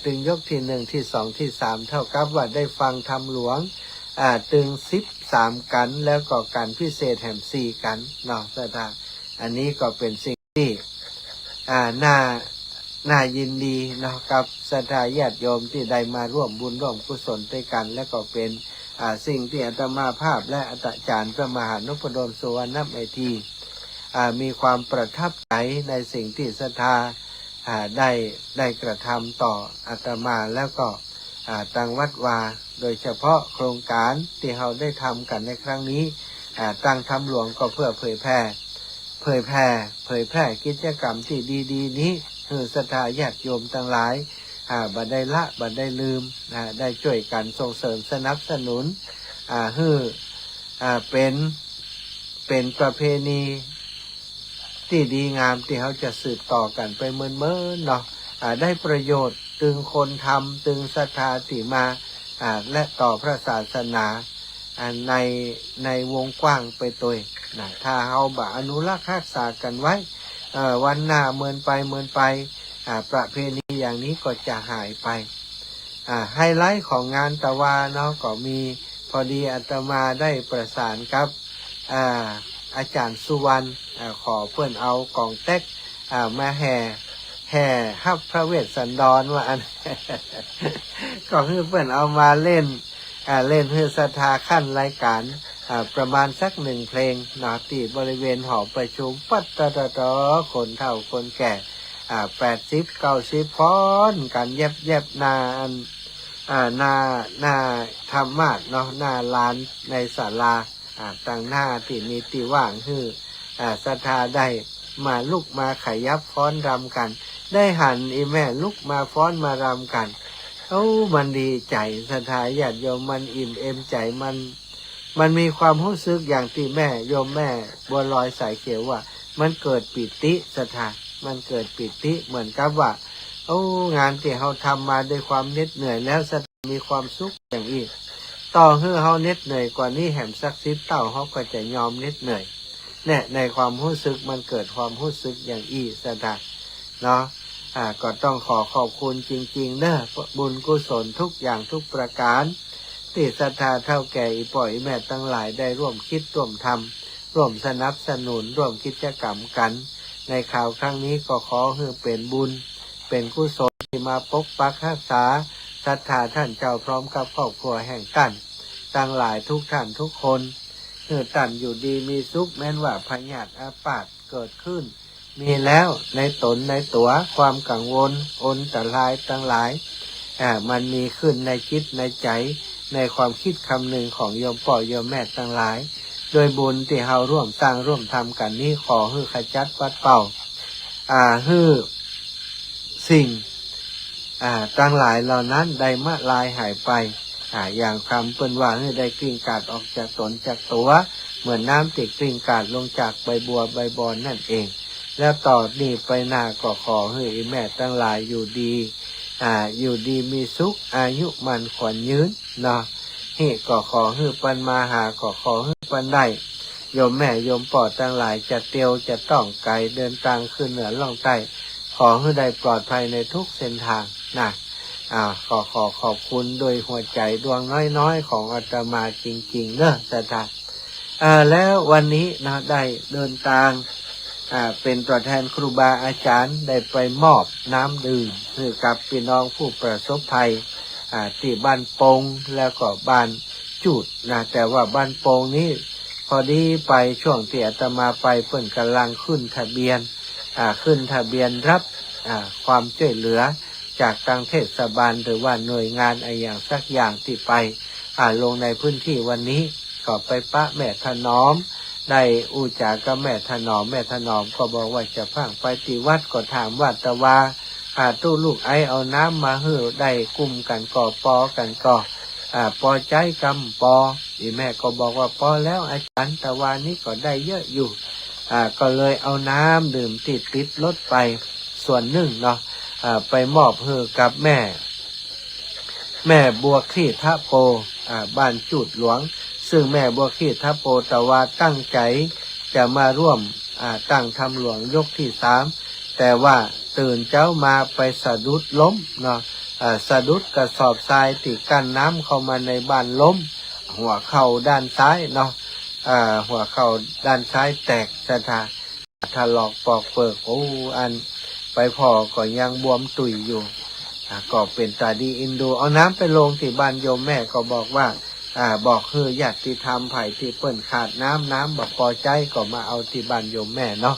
ตึงยกที่1ที่2ที่3เท่ากับว่าได้ฟังธรรมหลวงตึง13กันแล้วก็กันพิเศษแถม4กันเนาะศรัทธาอันนี้ก็เป็นสิ่งที่น่ายินดีเนาะกับศรัทธาญาติโยมที่ได้มาร่วมบุญร่วมกุศลด้วยกันและก็เป็นสิ่งที่อาตมาภาพและอาจารย์พระมหานพดลสุวรรณเมธีมีความประทับใจในสิ่งที่ศรัทธาได้กระทำต่ออาตมาแล้วก็ตังวัดวาโดยเฉพาะโครงการที่เราได้ทำกันในครั้งนี้ตั้งทำหลวงก็เพื่อเผยแพร่กิจกรรมที่ดีๆนี้คือศรัทธาญาติโยมทั้งหลายบัดได้ละบัดได้ลืมได้ช่วยกันส่งเสริมสนับสนุนเป็นประเพณีที่ดีงามที่เขาจะสืบต่อกันไปเมื่อเนาะได้ประโยชน์ตึงคนทำตึงศรัทธาที่มาและต่อพระศาสนาในวงกว้างไปตัวนะถ้าเขาบ่อนุรักษ์รักษากันไว้วันหน้าเมินไปประเพณีอย่างนี้ก็จะหายไปไฮไลท์ของงานตะวาเนาะก็มีพอดีอาตมาได้ประสานกับอาจารย์สุวรรณขอเพื่อนเอากองเต็กมาแห่ฮับพระเวสสันดรว่าอัน ก็คือเพื่อนเอามาเล่นเพื่อศรัทธาขั้นรายการประมาณสัก1 เพลงหนาตีบริเวณหอประชุมปัตตตคนเฒ่าคนแก่80-90ฟ้อนกันเย็บนาธรรมะเนาะหน้าลานในศาลาต่างหน้าที่มีที่ว่างคือศรัทธาได้มาลุกมาขยับฟ้อนรำกันได้หันอีแม่ลุกมาฟ้อนมารำกันมันดีใจศรัทธาญาติโยมมันอิ่มเอมใจมันมีความรู้สึกอย่างที่แม่โยมแม่บัวลอยสายเขียวว่ามันเกิดปิติศรัทธามันเกิดปิติเหมือนกับว่างานที่เราทำมาด้วยความเหน็ดเหนื่อยแล้วศรัทธามีความสุขอย่างอีกต่อให้เราเหน็ดเหนื่อยกว่านี้แหมสัก10 เท่าเขาก็จะยอมเหน็ดเหนื่อยเนี่ยในความรู้สึกมันเกิดความรู้สึกอย่างอีศรัทธาเนาะก็ต้องขอบคุณจริงๆเนอะบุญกุศลทุกอย่างทุกประการที่ศรัทธาเท่าแก่อีป่อยแม่ทั้งหลายได้ร่วมคิดร่วมทำร่วมสนับสนุนร่วมกิจกรรมกันในข่าวครั้งนี้ก็ขอให้เป็นบุญเป็นกุศลที่มาปกปักรักษาศรัทธาท่านเจ้าพร้อมกับครอบครัวแห่งตั้นทั้งหลายทุกท่านทุกคนตั้นอยู่ดีมีสุขแม้นว่าพยาธิอาพาธเกิดขึ้นมีแล้วในตนในตัวความกังวลอนตรายทั้งหลายมันมีขึ้นในจิตในใจในความคิดคำหนึ่งของโยมพ่อโยมแม่ทั้งหลายโดยบุญที่เราร่วมสร้างร่วมทำกันนี้ขอให้ขจัดปัดเป่าให้สิ่งทั้งหลายเหล่านั้นได้มาลายหายไปอย่างคำเปิ้นว่าให้ได้กลิ้งกาดออกจากตนจากตัวเหมือนน้ำติดกลิ้งกาดลงจากใบบัวใบบอนนั่นเองแล้วต่อนี้ไปหน้าก็ขอให้แม่ทั้งหลายอยู่ดีมีสุขอายุมันขวัญยืนเนาะก็ขอให้ปันมาหาก็ขอให้ปันได้โยมแม่โยมป่อทั้งหลายจะเตียวจะต้องไกลเดินทางขึ้นเหนือล่องใต้ขอให้ได้ปลอดภัยในทุกเส้นทางนะขอบคุณโดยหัวใจดวงน้อยๆของอาตมาจริงๆเนอะศรัทธาแล้ววันนี้นะได้เดินทาง เป็นตัวแทนครูบาอาจารย์ได้ไปมอบน้ำดื่มให้กับพี่น้องผู้ประสบภัยที่บ้านปงแล้วก็บ้านจุดนะแต่ว่าบ้านปงนี้พอดีไปช่วงที่อาตมาไปเพิ่นกำลังขึ้นทะเบียนรับความช่วยเหลือจากทางเทศบาลหรือว่าหน่วยงานอะไรอย่างสักอย่างที่ไปลงในพื้นที่วันนี้ก็ไปปะแม่ถนอมได้อูจากับแม่ถนอมก็บอกว่าจะพังไปที่วัดก็ถามว่าตะวาตู้ลูกไอเอาน้ำมาให้ได้กุมกันก่อปอกันก่อปอใจกำปออีแม่ก็บอกว่าปอแล้วอาจารย์ตะวานี้ก็ได้เยอะอยู่ก็เลยเอาน้ำดื่มติดรถไปส่วนหนึ่งเนาะไปมอบให้กับแม่บัวขี้ทะโปบ้านจุดหลวงซึ่งแม่บัวขี้ทะโปตะวาตั้งใจจะมาร่วมตั้งทำหลวงยกที่3แต่ว่าตื่นเช้ามาไปสะดุดล้มเนาะสะดุดกระสอบทรายติดกั้นน้ำเข้ามาในบ้านล้มหัวเข่าด้านซ้ายเนาะหัวเข่าด้านซ้ายแตกถลอกปอกเปิกอันไปพอก็ยังบวมตุ่ยอยู่ก็เป็นตาดีอินดูเอาน้ำไปลงที่บ้านโยมแม่ก็บอกว่าบอกคือญาติธรรมไผ่ที่เปิ้นขาดน้ำบอกพอใจก็มาเอาที่บ้านโยมแม่เนาะ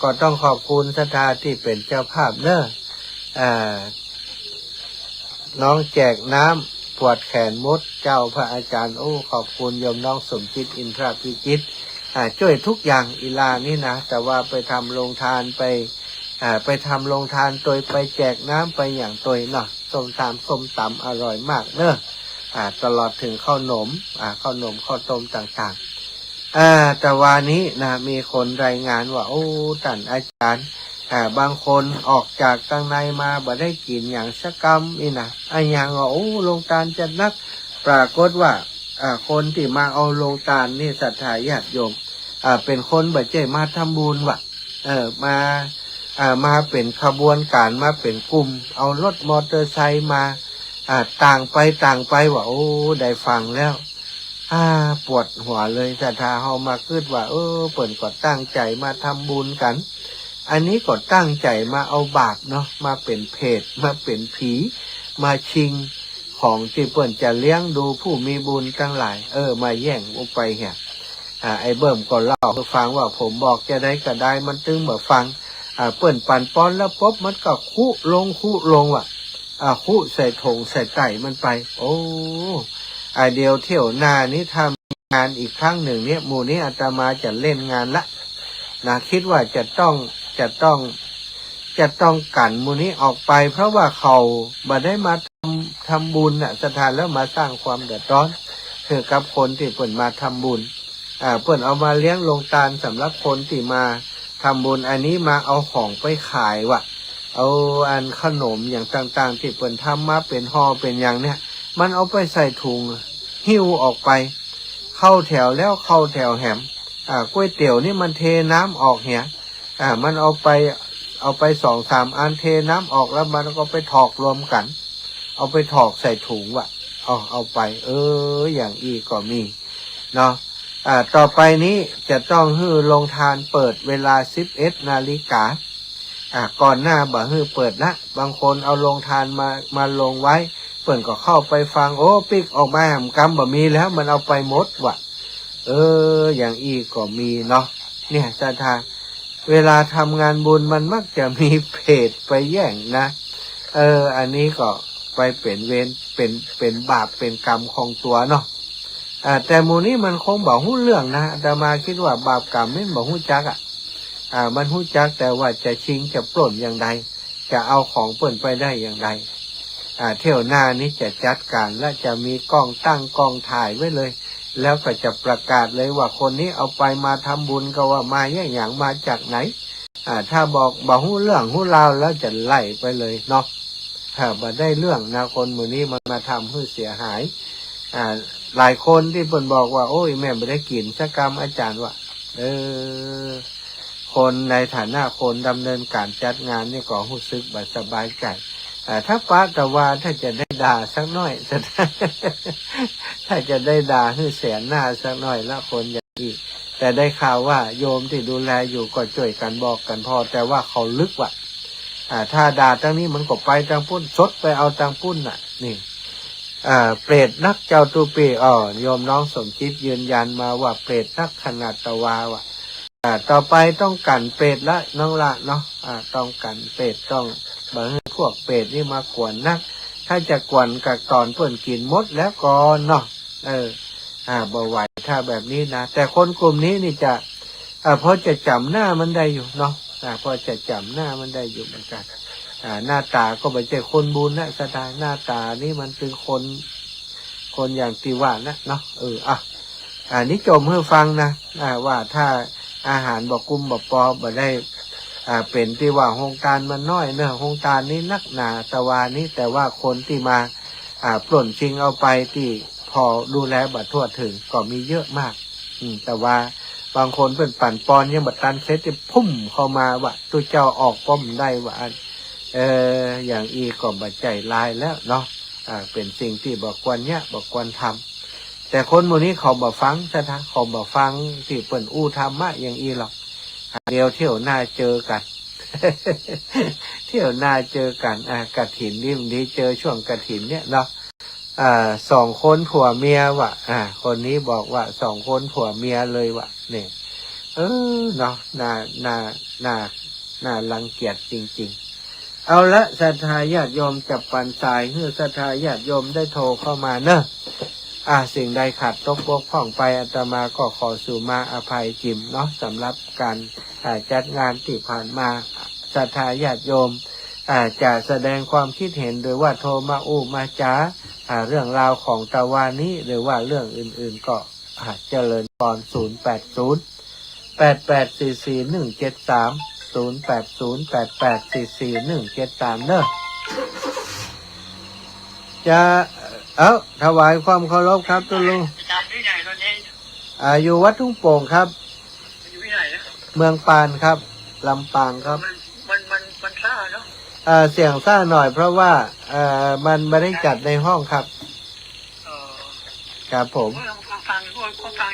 ก็ต้องขอบคุณศรัทธาที่เป็นเจ้าภาพเนอะน้องแจกน้ำปวดแขนมดเจ้าพระอาจารย์ขอบคุณโยมน้องสมจิตอินทรพิจิตช่วยทุกอย่างอีลานี่นะแต่ว่าไปทำโรงทานไปทำโรงทานโดยไปแจกน้ำไปอย่างตัวเนาะส้มตำอร่อยมากเนอะตลอดถึงข้าวหนมข้าวต้มต่างๆแต่วันนี้นะมีคนรายงานว่าท่านอาจารย์บางคนออกจากข้างในมาบ่ได้กินอย่างสักกำนี่นะอย่างว่าโรงทานจะนักปรากฏว่าคนที่มาเอาโรงทานนี่ศรัทธาญาติโยมเป็นคนบ่ใจมาทำบุญว่ะมาเป็นขบวนการมาเป็นกลุ่มเอารถมอเตอร์ไซค์มาต่างไปว่าได้ฟังแล้วปวดหัวเลยศรัทธาเฮามาคิดว่าเปิ่นก็ตั้งใจมาทำบุญกันอันนี้ก็ตั้งใจมาเอาบาปเนาะมาเป็นเพศมาเป็นผีมาชิงของที่เปิ่นจะเลี้ยงดูผู้มีบุญทั้งหลายมาแย่งออกไปเหี้ยไอ้เบิ่มก็เล่าให้ฟังว่าผมบอกจะได้ก็ได้มันตึงบ่ฟังเปิ่นปั่นป้อนแล้วปุ๊บมันก็คุลงว่ะคุใส่ถงใส่ไก่มันไปเดียวเที่ยวหน้านี้ทำงานอีกครั้งหนึ่งเนี่ยหมู่นี้อาตมาจะเล่นงานละนะคิดว่าจะต้องกันหมู่นี้ออกไปเพราะว่าเขาบ่ได้มาทำบุญสถานแล้วมาสร้างความเดือดร้อนคือกับคนที่เปิ่นมาทำบุญเปิ่นเอามาเลี้ยงโรงทานสำหรับคนที่มาทำบุญอันนี้มาเอาของไปขายว่ะเอาอันขนมอย่างต่างๆที่เปิ่นทำมาเป็นห่อเป็นอย่างเนี้ยมันเอาไปใส่ถุงหิ้วออกไปเข้าแถวแล้วเข้าแถวแหมก๋วยเตี๋ยวนี่มันเทน้ำออกเหี้ยมันเอาไป2-3 อันเทน้ำออกแล้วมันก็ไปถอกรวมกันเอาไปถอกใส่ถุงว่ะเอาไปอย่างอีกก็มีเนาะต่อไปนี้จะต้องให้โรงทานเปิดเวลา 11 นาฬิกาก่อนหน้าบ่ให้เปิดนะบางคนเอาโรงทานมาลงไว้เปิ่นก็เข้าไปฟังปิกออกมาแหมกำบ่มีแล้วมันเอาไปหมดว่ะอย่างอีกก็มีเนาะเนี่ยศรัทธาเวลาทำงานบุญมันมักจะมีเพจไปแย่งนะอันนี้ก็ไปเป็นเวรเป็นบาปเป็นกรรมของตัวเนาะแต่หมู่นี้มันคงบอกหู้เรื่องนะแต่มาคิดว่าบาปกรรมไม่บอกหู้จักมันหู้จักแต่ว่าจะชิงจะปล้นอย่างใดจะเอาของเปิ่นไปได้อย่างไรเที่ยวหน้านี้จะจัดการและจะมีกล้องตั้งกล้องถ่ายไว้เลยแล้วก็จะประกาศเลยว่าคนนี้เอาไปมาทำบุญก็ว่ามาอย่างมาจากไหนถ้าบอกหู้เรื่องหู้ราวแล้วจะไล่ไปเลยเนาะบ่ได้เรื่องนะคนหมู่นี้มันมาทำให้เสียหายหลายคนที่เพิ่นบอกว่าโอ้ยแม่ไม่ได้กินสักกรรมอาจารย์ว่าคนในฐานะคนดำเนินการจัดงานนี่ก็รู้สึกบ่สบายใจถ้าป้าตะวาถ้าจะได้ด่าสักหน่อยถ้าจะได้ด่าให้แสนหน้าสักหน่อยละคนอย่างอีก แต่ได้ข่าวว่าโยมที่ดูแลอยู่ก็ช่วยกันบอกกันพอแต่ว่าเขาลึกว่ะถ้าด่าทางนี้มันก็ไปทางปุ้นซดไปเอาทางปุ้นน่ะนี่เปรตนักเจ้าตูปีโยมน้องสมจิตยืนยันมาว่าเปรตนักขนาดตะวาว่ะต่อไปต้องกันเปรตละน้องละเนาะต้องกันเปรตต้องบางพวกเปรตนี่มากวนนักถ้าจะกวนกับตอนเพื่อนกินมดแล้วก่อนเนาะบ่ไหวถ้าแบบนี้นะแต่คนกลุ่มนี้นี่จะพอจะจำหน้ามันได้อยู่เนาะพอจะจำหน้ามันได้อยู่เหมือนกันหน้าตาก็ไม่ใช่คนบุญนะสถานหน้าตานี่มันเป็นคนอย่างติว่านะเนาะนี่จมให้ฟังนะว่าถ้าอาหารบอกกุมบอกปอบ่ได้เป็นที่ว่าโครงการมันน้อยเนอะโครงการนี้นักหนาตะวานี้แต่ว่าคนที่มาปล้นชิงเอาไปที่พอดูแลบัดทั่วถึงก็มีเยอะมากแต่ว่าบางคนเป็นปั่นปอนยังบัดตันเซตที่พุ่มเข้ามาว่าตัวเจ้าออกป้อมได้ว่าอย่างอีก็บัดใจลายแล้วเนาะเป็นสิ่งที่บอกควรเนี่ยบอกควรทำแต่คนหมู่นี้เขาบอกฟังซะนะเขาบอกฟังที่เปิ่นอู้ธรรมะอย่างอีหรอกเดียวเที่ยวหน้าเจอกัน เที่ยวหน้าเจอกันกฐินนี่มันดีเจอช่วงกฐินเนี่ยเนาะ2 คนผัวเมียว่ะคนนี้บอกว่า2 คนผัวเมียเลยว่ะเนี่ยเนาะน่ารังเกียจจริงๆเอาละศรัทธาญาติโยมจับปันสายเพื่อศรัทธาญาติโยมได้โทรเข้ามาเนอะสิ่งใดขาดตกบกพร่องไปอาตมาก็ขอสู่มาอภัยจิมเนาะสำหรับการจัดงานที่ผ่านมาศรัทธาญาติโยมจะแสดงความคิดเห็นโดยว่าโทรมามาจ้าเรื่องราวของตะวันนี้หรือว่าเรื่องอื่นๆก็เจริญพร080 8844 173 080 8844 173เนอะจะถวายความเคารพครับตุลุงอยู่วัดทุ่งโป่งครับอยู่ที่ไหนนะเมืองปานครับลำปางครับมันซ่าเนาะเสียงซ่าหน่อยเพราะว่ามันไม่ได้จัดในห้องครับครับผมฟัง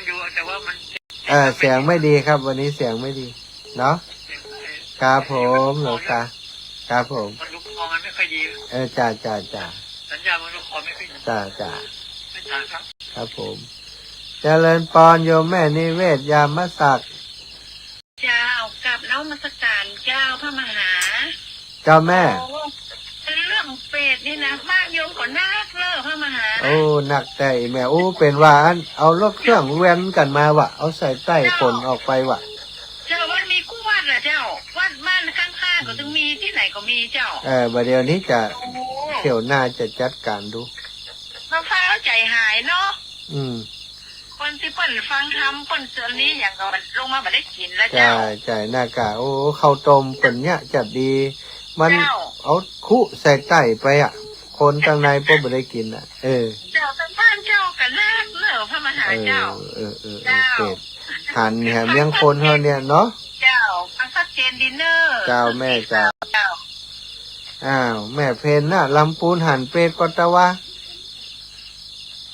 อยู่แต่ว่ามันเสียงไม่ดีครับวันนี้เสียงไม่ดีเนาะครับผมหลวงตาครับผมมันลูกคอมันไม่ค่อยดีจ่าสัญญาณมันลูกคอไม่ค่อยดีจ่าครับผมเจริญปอนโยมแม่นิเวศยามศักดิ์เจ้ากับน้องมัสการเจ้าพระมหาเจ้าแม่เรื่องเป็ดนี่นะมากโยมก่อนนักเลิกพระมหาหนักใจแม่เป็นว่าเอารถเครื่องแว้นกันมาวะเอาใส่ใต้คนออกไปวะเจ้ามันมีกู้วัดเหรอเจ้าวัดบ้านข้างๆก็ต้องมีที่ไหนก็มีเจ้าเดี๋ยวนี้จะเที่ยวหน้าจะจัดการดูมาฟ้าใจหายเนาะคนที่เปิ่นฟังทำเปิ่นเสือนี้อย่างก็ลงมาไม่ได้กินแล้วเจ้าใจหน้ากาข้าวต้มเปิ่นเนี่ยจัดดีมันเอาคุใส่ไก่ไปคนข้างในพวกไม่ได้กินเจ้าตั้งบ้านเจ้ากันนักเนอะพระมหาเจ้าเจ้าหันแหมยังคนเท่าเนี่ยเนาะเจ้าฟังชัดเจนดินเนอร์เจ้าแม่เจ้าแม่เพนน่ะลำปูนหันเป็ดปตะวะ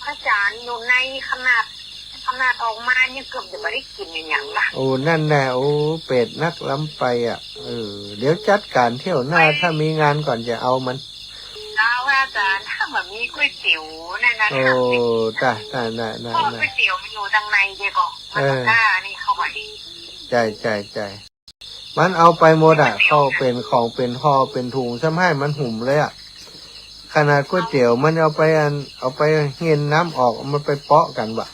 อาจารย์อยู่ในขนาดออกมาเนี่ยเกือบจะไม่ได้กินอย่างละนั่นแน่เป็ดนักล้ำไปเดี๋ยวจัดการเที่ยวหน้าถ้ามีงานก่อนจะเอามันอาจารย์ถ้าแบบมีก๋วยเตี๋ยวนั่นนะก๋วยเตี๋ยวมันอยู่ทางในเดียวก็มันหน้านี่เข้าไปใจมันเอาไปหมดเข้าเป็นของเป็นห่อเป็นถุงซ้ำให้มันหุ่มเลยขนาดก๋วยเตี๋ยวมันเอาไปเห็นน้ำออกมันไปเปาะกันวะ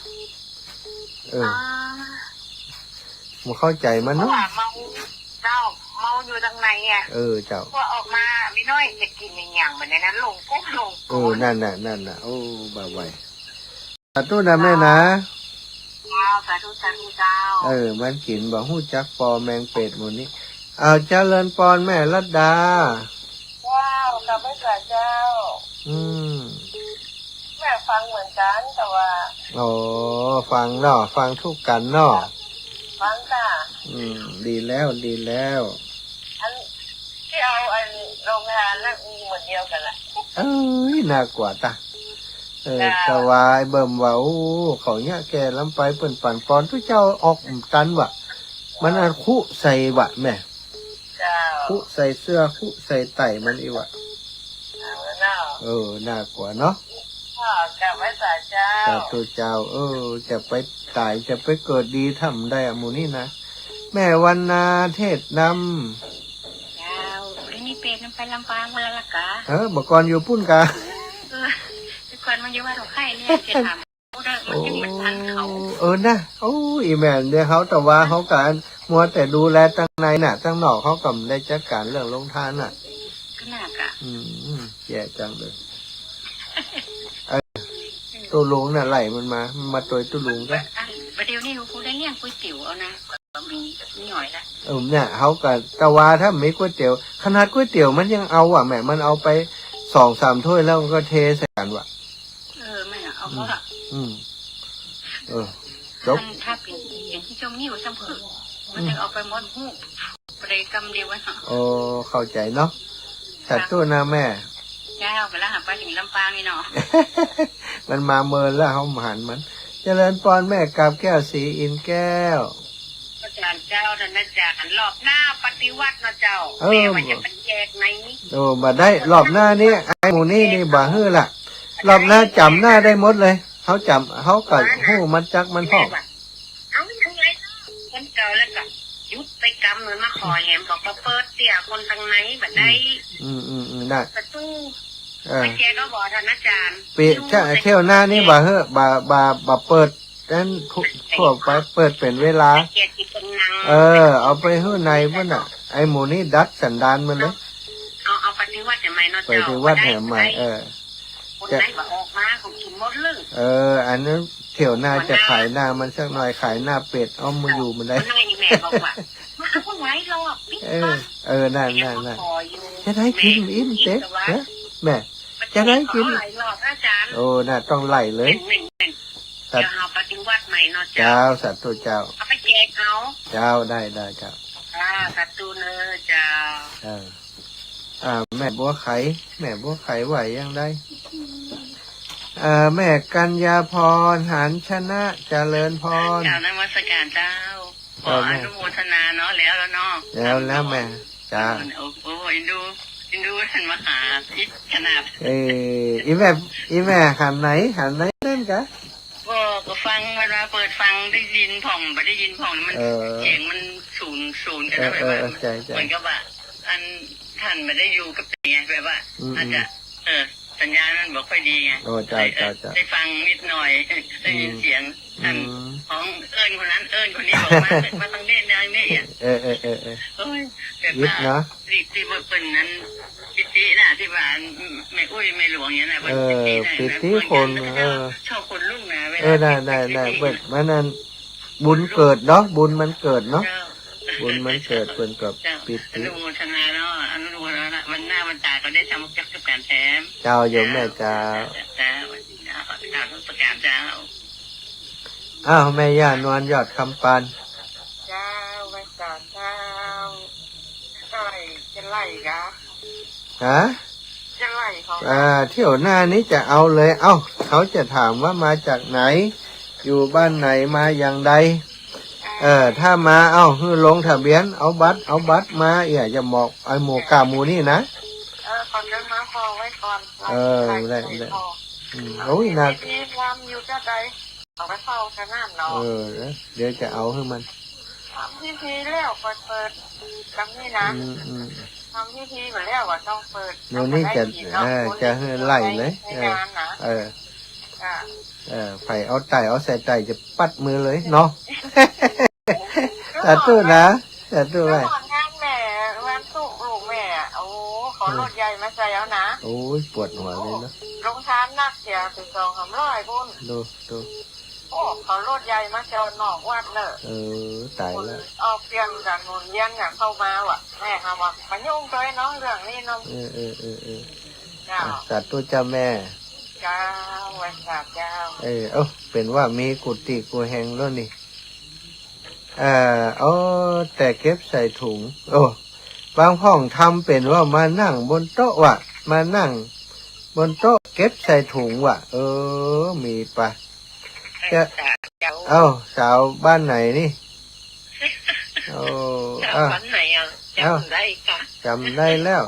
มันเข้าใจมันเนาะเมาอยู่ทางในเจ้าพอออกมาไม่น้อยจะกินอย่างเหมือนนั้นลงกุ้งนั่นน่ะบ่าวไวสาธุนะแม่นะสาธุเจ้ามันกินบ่หู้จักปอแมงเป็ดหมดนี้เอาเจริญปอนแม่รัตดากับไม่กะเจ้าแม่ฟังเหมือนกันแต่ว่าฟังเนาะฟังทุกกันเนาะฟังค่ะดีแล้วอันที่เอาโรงงานนั่นมีหมดเดียวกันแหละน่ากว่าตา สวายเบิ่มว่าโอ้เขาเนี่ยแกลำไปเปิ่นปั่นปอนทุกเจ้าออกตันวะมันอันคุใส่วะแม่ เจ้า คุใส่เสื้อคุใส่ไต่มันอีวะ เจ้า น่ากลัวเนาะ พ่อกับไว้สาเจ้า แต่ตัวเจ้า จะไปตายจะไปเกิดดีทำได้อะหมูนี่นะแม่วันนาเทศน เจ้านี่เป็นไปลำปางมาละกะ ำบอกก่อนอยู่ปุ้นกา ทุกคนมันอยู่ว่าเราไข่เนี่ยจะถามมันจึงมันทันเขา นะอีแม่นเดี๋ยวเขาแต่ว่าเขาการมัวแต่ดูแลตั้งในน่ะตั้งนอกเขากำได้จัดการเรื่องลงทานน่ะ ขนาดกะ แย่จังเลยตัวลุงน่ะไหลมันมาตัวตัวลุงก็ ประเดี๋ยวนี้กูได้เลี้ยงก๋วยเตี๋ยวเอานะมีหน่อยละ เนี่ยเขากับตะวาถ้าไม่ก๋วยเตี๋ยวขนาดก๋วยเตี๋ยวมันยังเอาแม่มันเอาไป2-3ถ้วยแล้วมันก็เทใส่กันไม่เอาเพราะจบ ถ้าเป็นที่ชมนิ้วซ้ำเผือกมันจะเอาไปมดหูประเดี๋ยวกำเดียวไว้เข้าใจเนาะสัตว์ตัวนะแม่เจ้าไปแล้วหาไปถึงลำปางนี่เนาะ มันมาเมินแล้วเขาหันมันเจริญปอนแม่กาบแก้วสีอินแก้วอาจารย์เจ้าท่านอาจารย์รอบหน้าปฏิวัตินะเจ้าแม่ว่าจะเป็นแยกในนี้มาได้รอบหน้านี้ไอ้หมูนี่บ่ฮื้อละรอบหน้าจำหน้าได้หมดเลยเขาจำเขากัดหูมันจักมันพ่อเอายังไงคนเก่าแล้วก็ยุดไปกำเหมือนมาขอแหมบอกว่าเปิดเตี่ยคนทางไหนแบบได้ได้ประตูไปแกก็บอกท่านอาจารย์ปีเที่ยวหน้านี่บ่ฮื้อบาเปิดนั้นพวกไปเปิดเป็นเวลาเอาไปหื้อในพุ่นอ่ะไอหมูนี่ดัดสันดานมันเลยเอาไปที่วัดแห่งใหม่เนาะไปที่วัดแห่งใหม่คนไหนบอกออกมาของกินหมดเลยอันนั้นเที่ยวหน้าจะขายหน้ามันสักหน่อยขายหน้าเป็ดเอามาอยู่มันได้คนไหนแม่บอกว่ามาคนไหนรอบปิ๊กนั่นจะได้กินอิ่มเต๊ะแม่จะได้กินน่ะต้องไล่เลยจะเอาปฏิวัติใหม่เนาะเจ้าสัตว์ตัวเจ้าเอาไปแจกเขาเจ้าได้เจ้าสัตว์ตัวเนื้อเจ้าแม่บัวไข่ไหวยังได้แม่กัญญาพรหานชนะเจริญพรเจ้านมัสการเจ้าขออนุโมทนาเนาะแล้วเนาะแล้วแม่จ้าโอ้อินดูท่านมหาพิษขนาดอีแม่หันไหนเล่นกะก็ฟังเวลาเปิดฟังได้ยินผ่องไม่ได้ยินผ่องมันเสียงมันศูนย์กันแบบว่าเหมือนกับว่าอันท่านไม่ได้อยู่กับเสียงแบบว่าอาจจะสัญญาณมันบอกค่อยดีไงได้ฟังนิดหน่อยได้ยินเสียงท่านของเอิญคนนั้นเอิญคนนี้บอกมาตั้งเด่นอย่างนี้อ่ะแบบว่าที่เป็นนั้นปิติน่ะที่ว่าไม่อุ้ยไม่หลวงอย่างนี้นะปิติคนชอบคนลูกนะได้เปิดมันนั่นบุญเกิดเนาะบุญมันเกิดเนาะบุญมันเกิดเป็นกับปิติอนุโมทนาเนาะอนุโมทนาวันหน้าวันตาก็ได้ทำจักรการแถมเจ้าโยมแม่เจ้าประกาศเจ้าแม่ย่านวลยอดคำปานเจ้าประกาศเจ้าไล่จะไล่กะจะไล่เขาเที่ยวหน้านี้จะเอาเลยเขาจะถามว่ามาจากไหนอยู่บ้านไหนมาอย่างใดถ้ามาคือลงทะเบียนเอาบัตรมาจะบอกไอหมูกาหมูนี่นะก่อนเดินมาพอไว้ก่อนได้โอ้ยนะที่รำอยู่จะใดเอาไปเฝ้าขนาดเนาะเดี๋ยวจะเอาให้มันทำพิธีแล้วเปิดคำนี้นะทำพิธีมาแล้วว่าต้องเปิดโน่นนี่จะให้ไล่เลยไผ่เอาไต่เอาใส่ไต่จะปัดมือเลยเนาะแต่ตู้นะแต่ตู้ไว้งานแม่วันสุกลูกแม่โอ้ขอรถใหญ่มาใส่แล้วนะโอ้ยปวดหัวเลยเนาะลงทานนักเสียถึง200พุ่นดูโอ้ขอรถใหญ่มาเจ้านอกวัดเนอะตายแล้วออกเพียงจากหนุนเย็นอย่างเข้ามาว่ะแม่ค่ะว่ามันยุ่งเลยน้องเรื่องนี้น้องสัตว์ตัวเจ้าแม่เจ้าวันศาสตร์เจ้าเป็นว่ามีกุฏิกูแหงแล้วนี่แต่เก็บใส่ถุงบางห้องทำเป็นว่ามานั่งบนโต๊ะว่ะมานั่ง บนโต๊ะเก็บใส่ถุงว่ะมีปะเอ้าสาวบ้านไหนนี่โอ้บ้านไหนอ่ะจำได้ค่ะจำได้แล้ว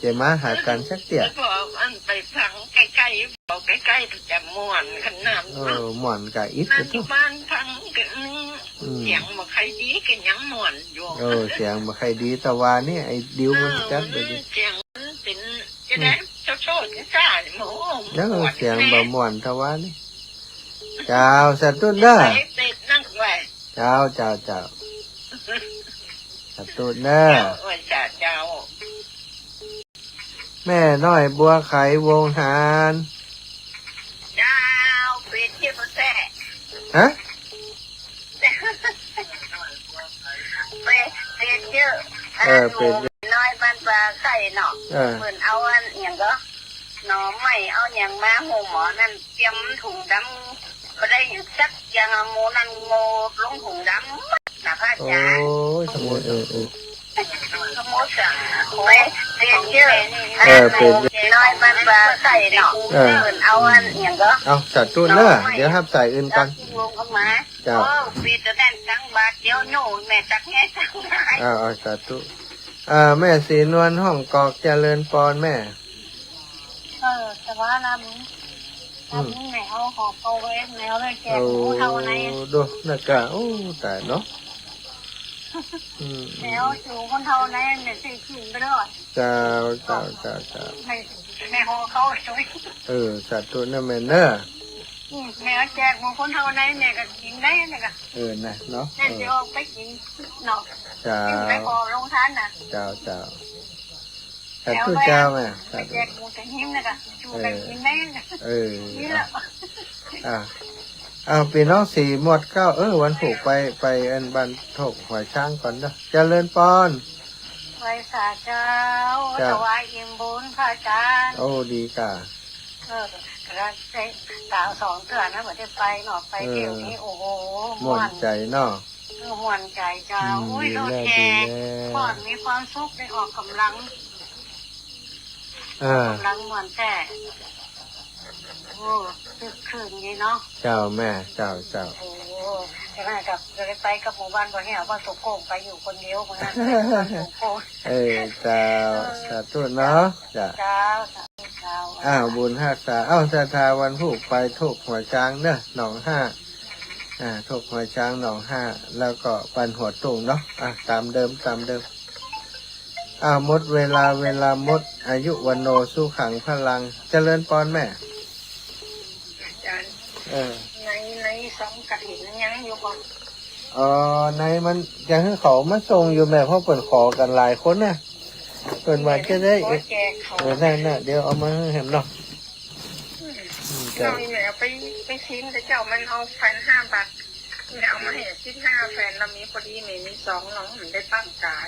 จะมาหากันสักเตี่ยบอกอันไปฟังใกล้ๆบอกใกล้ๆประจำม่วนขนาดม่วนกับอิดนั่นที่บ้านฟังกันเสียงบอกใครดีกันยังม่วนอยู่เสียงบอกใครดีแต่ว่านี่ไอ้ดิวมันจัดเลยเสียงเป็นจะได้โชว์จะซ่าหมูยังเสียงบ่ม่วนแต่ว่านี่เจ้าสัตว์ตุ้นเด้อเจ้าสัตว์ตุ้นเด้อแม่น้อยบัวไขวงหารเจ้าเป็ดเที่ยวแซ่ฮะเป็ดเยอะเป็ดน้อยบ้านปลาไข่เนาะเหมือนเอาอันอย่างก็หน่อไม่เอาอย่างมาหูหมอนั่นเตรียมถุงดำก็ได้อยู่สักอย่างโมนั่นโมลงถุงดำนะพระอาจารย์โอ้ยสมุนสมุนจ้ะเป็ดเยอะเป็ดน้อยบ้านปลาไข่เนาะเหมือนเอาอันอย่างก็เอาสัตว์ตุ้นเด้อเดี๋ยวครับใส่อื่นกันเจ้าปีจะได้ตั้งบาทเดียวโน่แม่ตักแง่ตักได้เอาสัตว์ตุ้แม่ศรีนวลห้องกอกเจริญปอนแม่แต่ว่าน้ำไหนเอาหอบเอาไว้ไหนเอาไปแกงหมูเท่าไหนดูนักกะโอ้แต่เนาะแล้วอยู่คนเท่าไหนเนี่ยสิกินไปด้วยเจ้าแม่ห่อเขาช่วยสัตว์ตัวนั่นแม่เนอะแม่แจกหมูคนเท่าไหนเนี่ยก็กินได้เนี่ยก็นะเนาะนั่นจะออกไปกินเนาะไปขอลงทานน่ะเจ้าสัตว์ตัวเจ้าแม่แจกหมูแต่หิ้มเนี่ยก็ชูกันกินได้นี่แหละพี่น้องสีหมดเก้าวันผูกไปอันบันทกหัวช้างก่อนเด้อเจริญปอนไว้สาเจ้าถวายอิ่มบุญพระอาจารย์ดีกะกระไรสาว2 เดือนนะเหมือนจะไปหนอไปเที่ยวนี้โอ้โหม่วนใจเนาะม่วนใจเจ้าอุ้ยโดนแห่ปอดมีความสุขได้ออกกำลังม่วนแต่คืนนี้เนาะเจ้าแม่เจ้าโอ้ใช่ไหมกับจะไปกับหมู่บ้านบ่แห่บ้านสุโขงไปอยู่คนเดียวเหมือนกันเจ้าสาธุเนาะเจ้าบุญ5 ษาศรัทธาวันผูกไปทุกหัวช้างเด้อหนอง5ทุกหัวช้างหนอง5แล้วก็ปันหัวตุ่งเนาะตามเดิมมดเวลามดอายุวันโนสู้ขังพลังเจริญปอนแม่ในสองกระถิ่นยังอยู่ก่อนในมันยังให้เขามาส่งอยู่แม่เพราะเปิดขอกันหลายคนนะเปิดมาจะได้น่ะเดี๋ยวเอามาให้เห็นเนาะเราเนี่ยไปชิมแต่เจ้ามันเอาแฟน5 บาทเนี่ยเอามาให้15 แฟนเรามีพอดีมี2น้องมันได้ตั้งกาย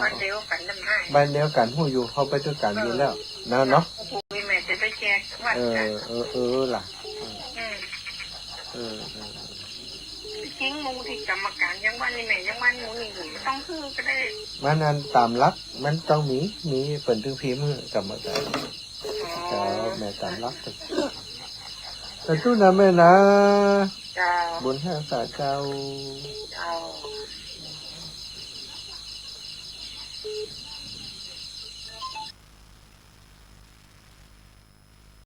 บ้านเดียวกันนั่นให้บ้านเดียวกันหูอยู่เขาไปด้วยกันอยู่แล้วเนาะแม่จะไปแจกวัดล่ะจริงมูที่กรรมการยังวันนี้แม่ยังวันมูนี่ต้องซื้อก็ได้มันนั้นตามรักมันต้องมีเปิดถึงพิมพ์กรรมการแม่ตามรักแต่ตู้นั้นแม่นะบุญ5 ษาเจ้า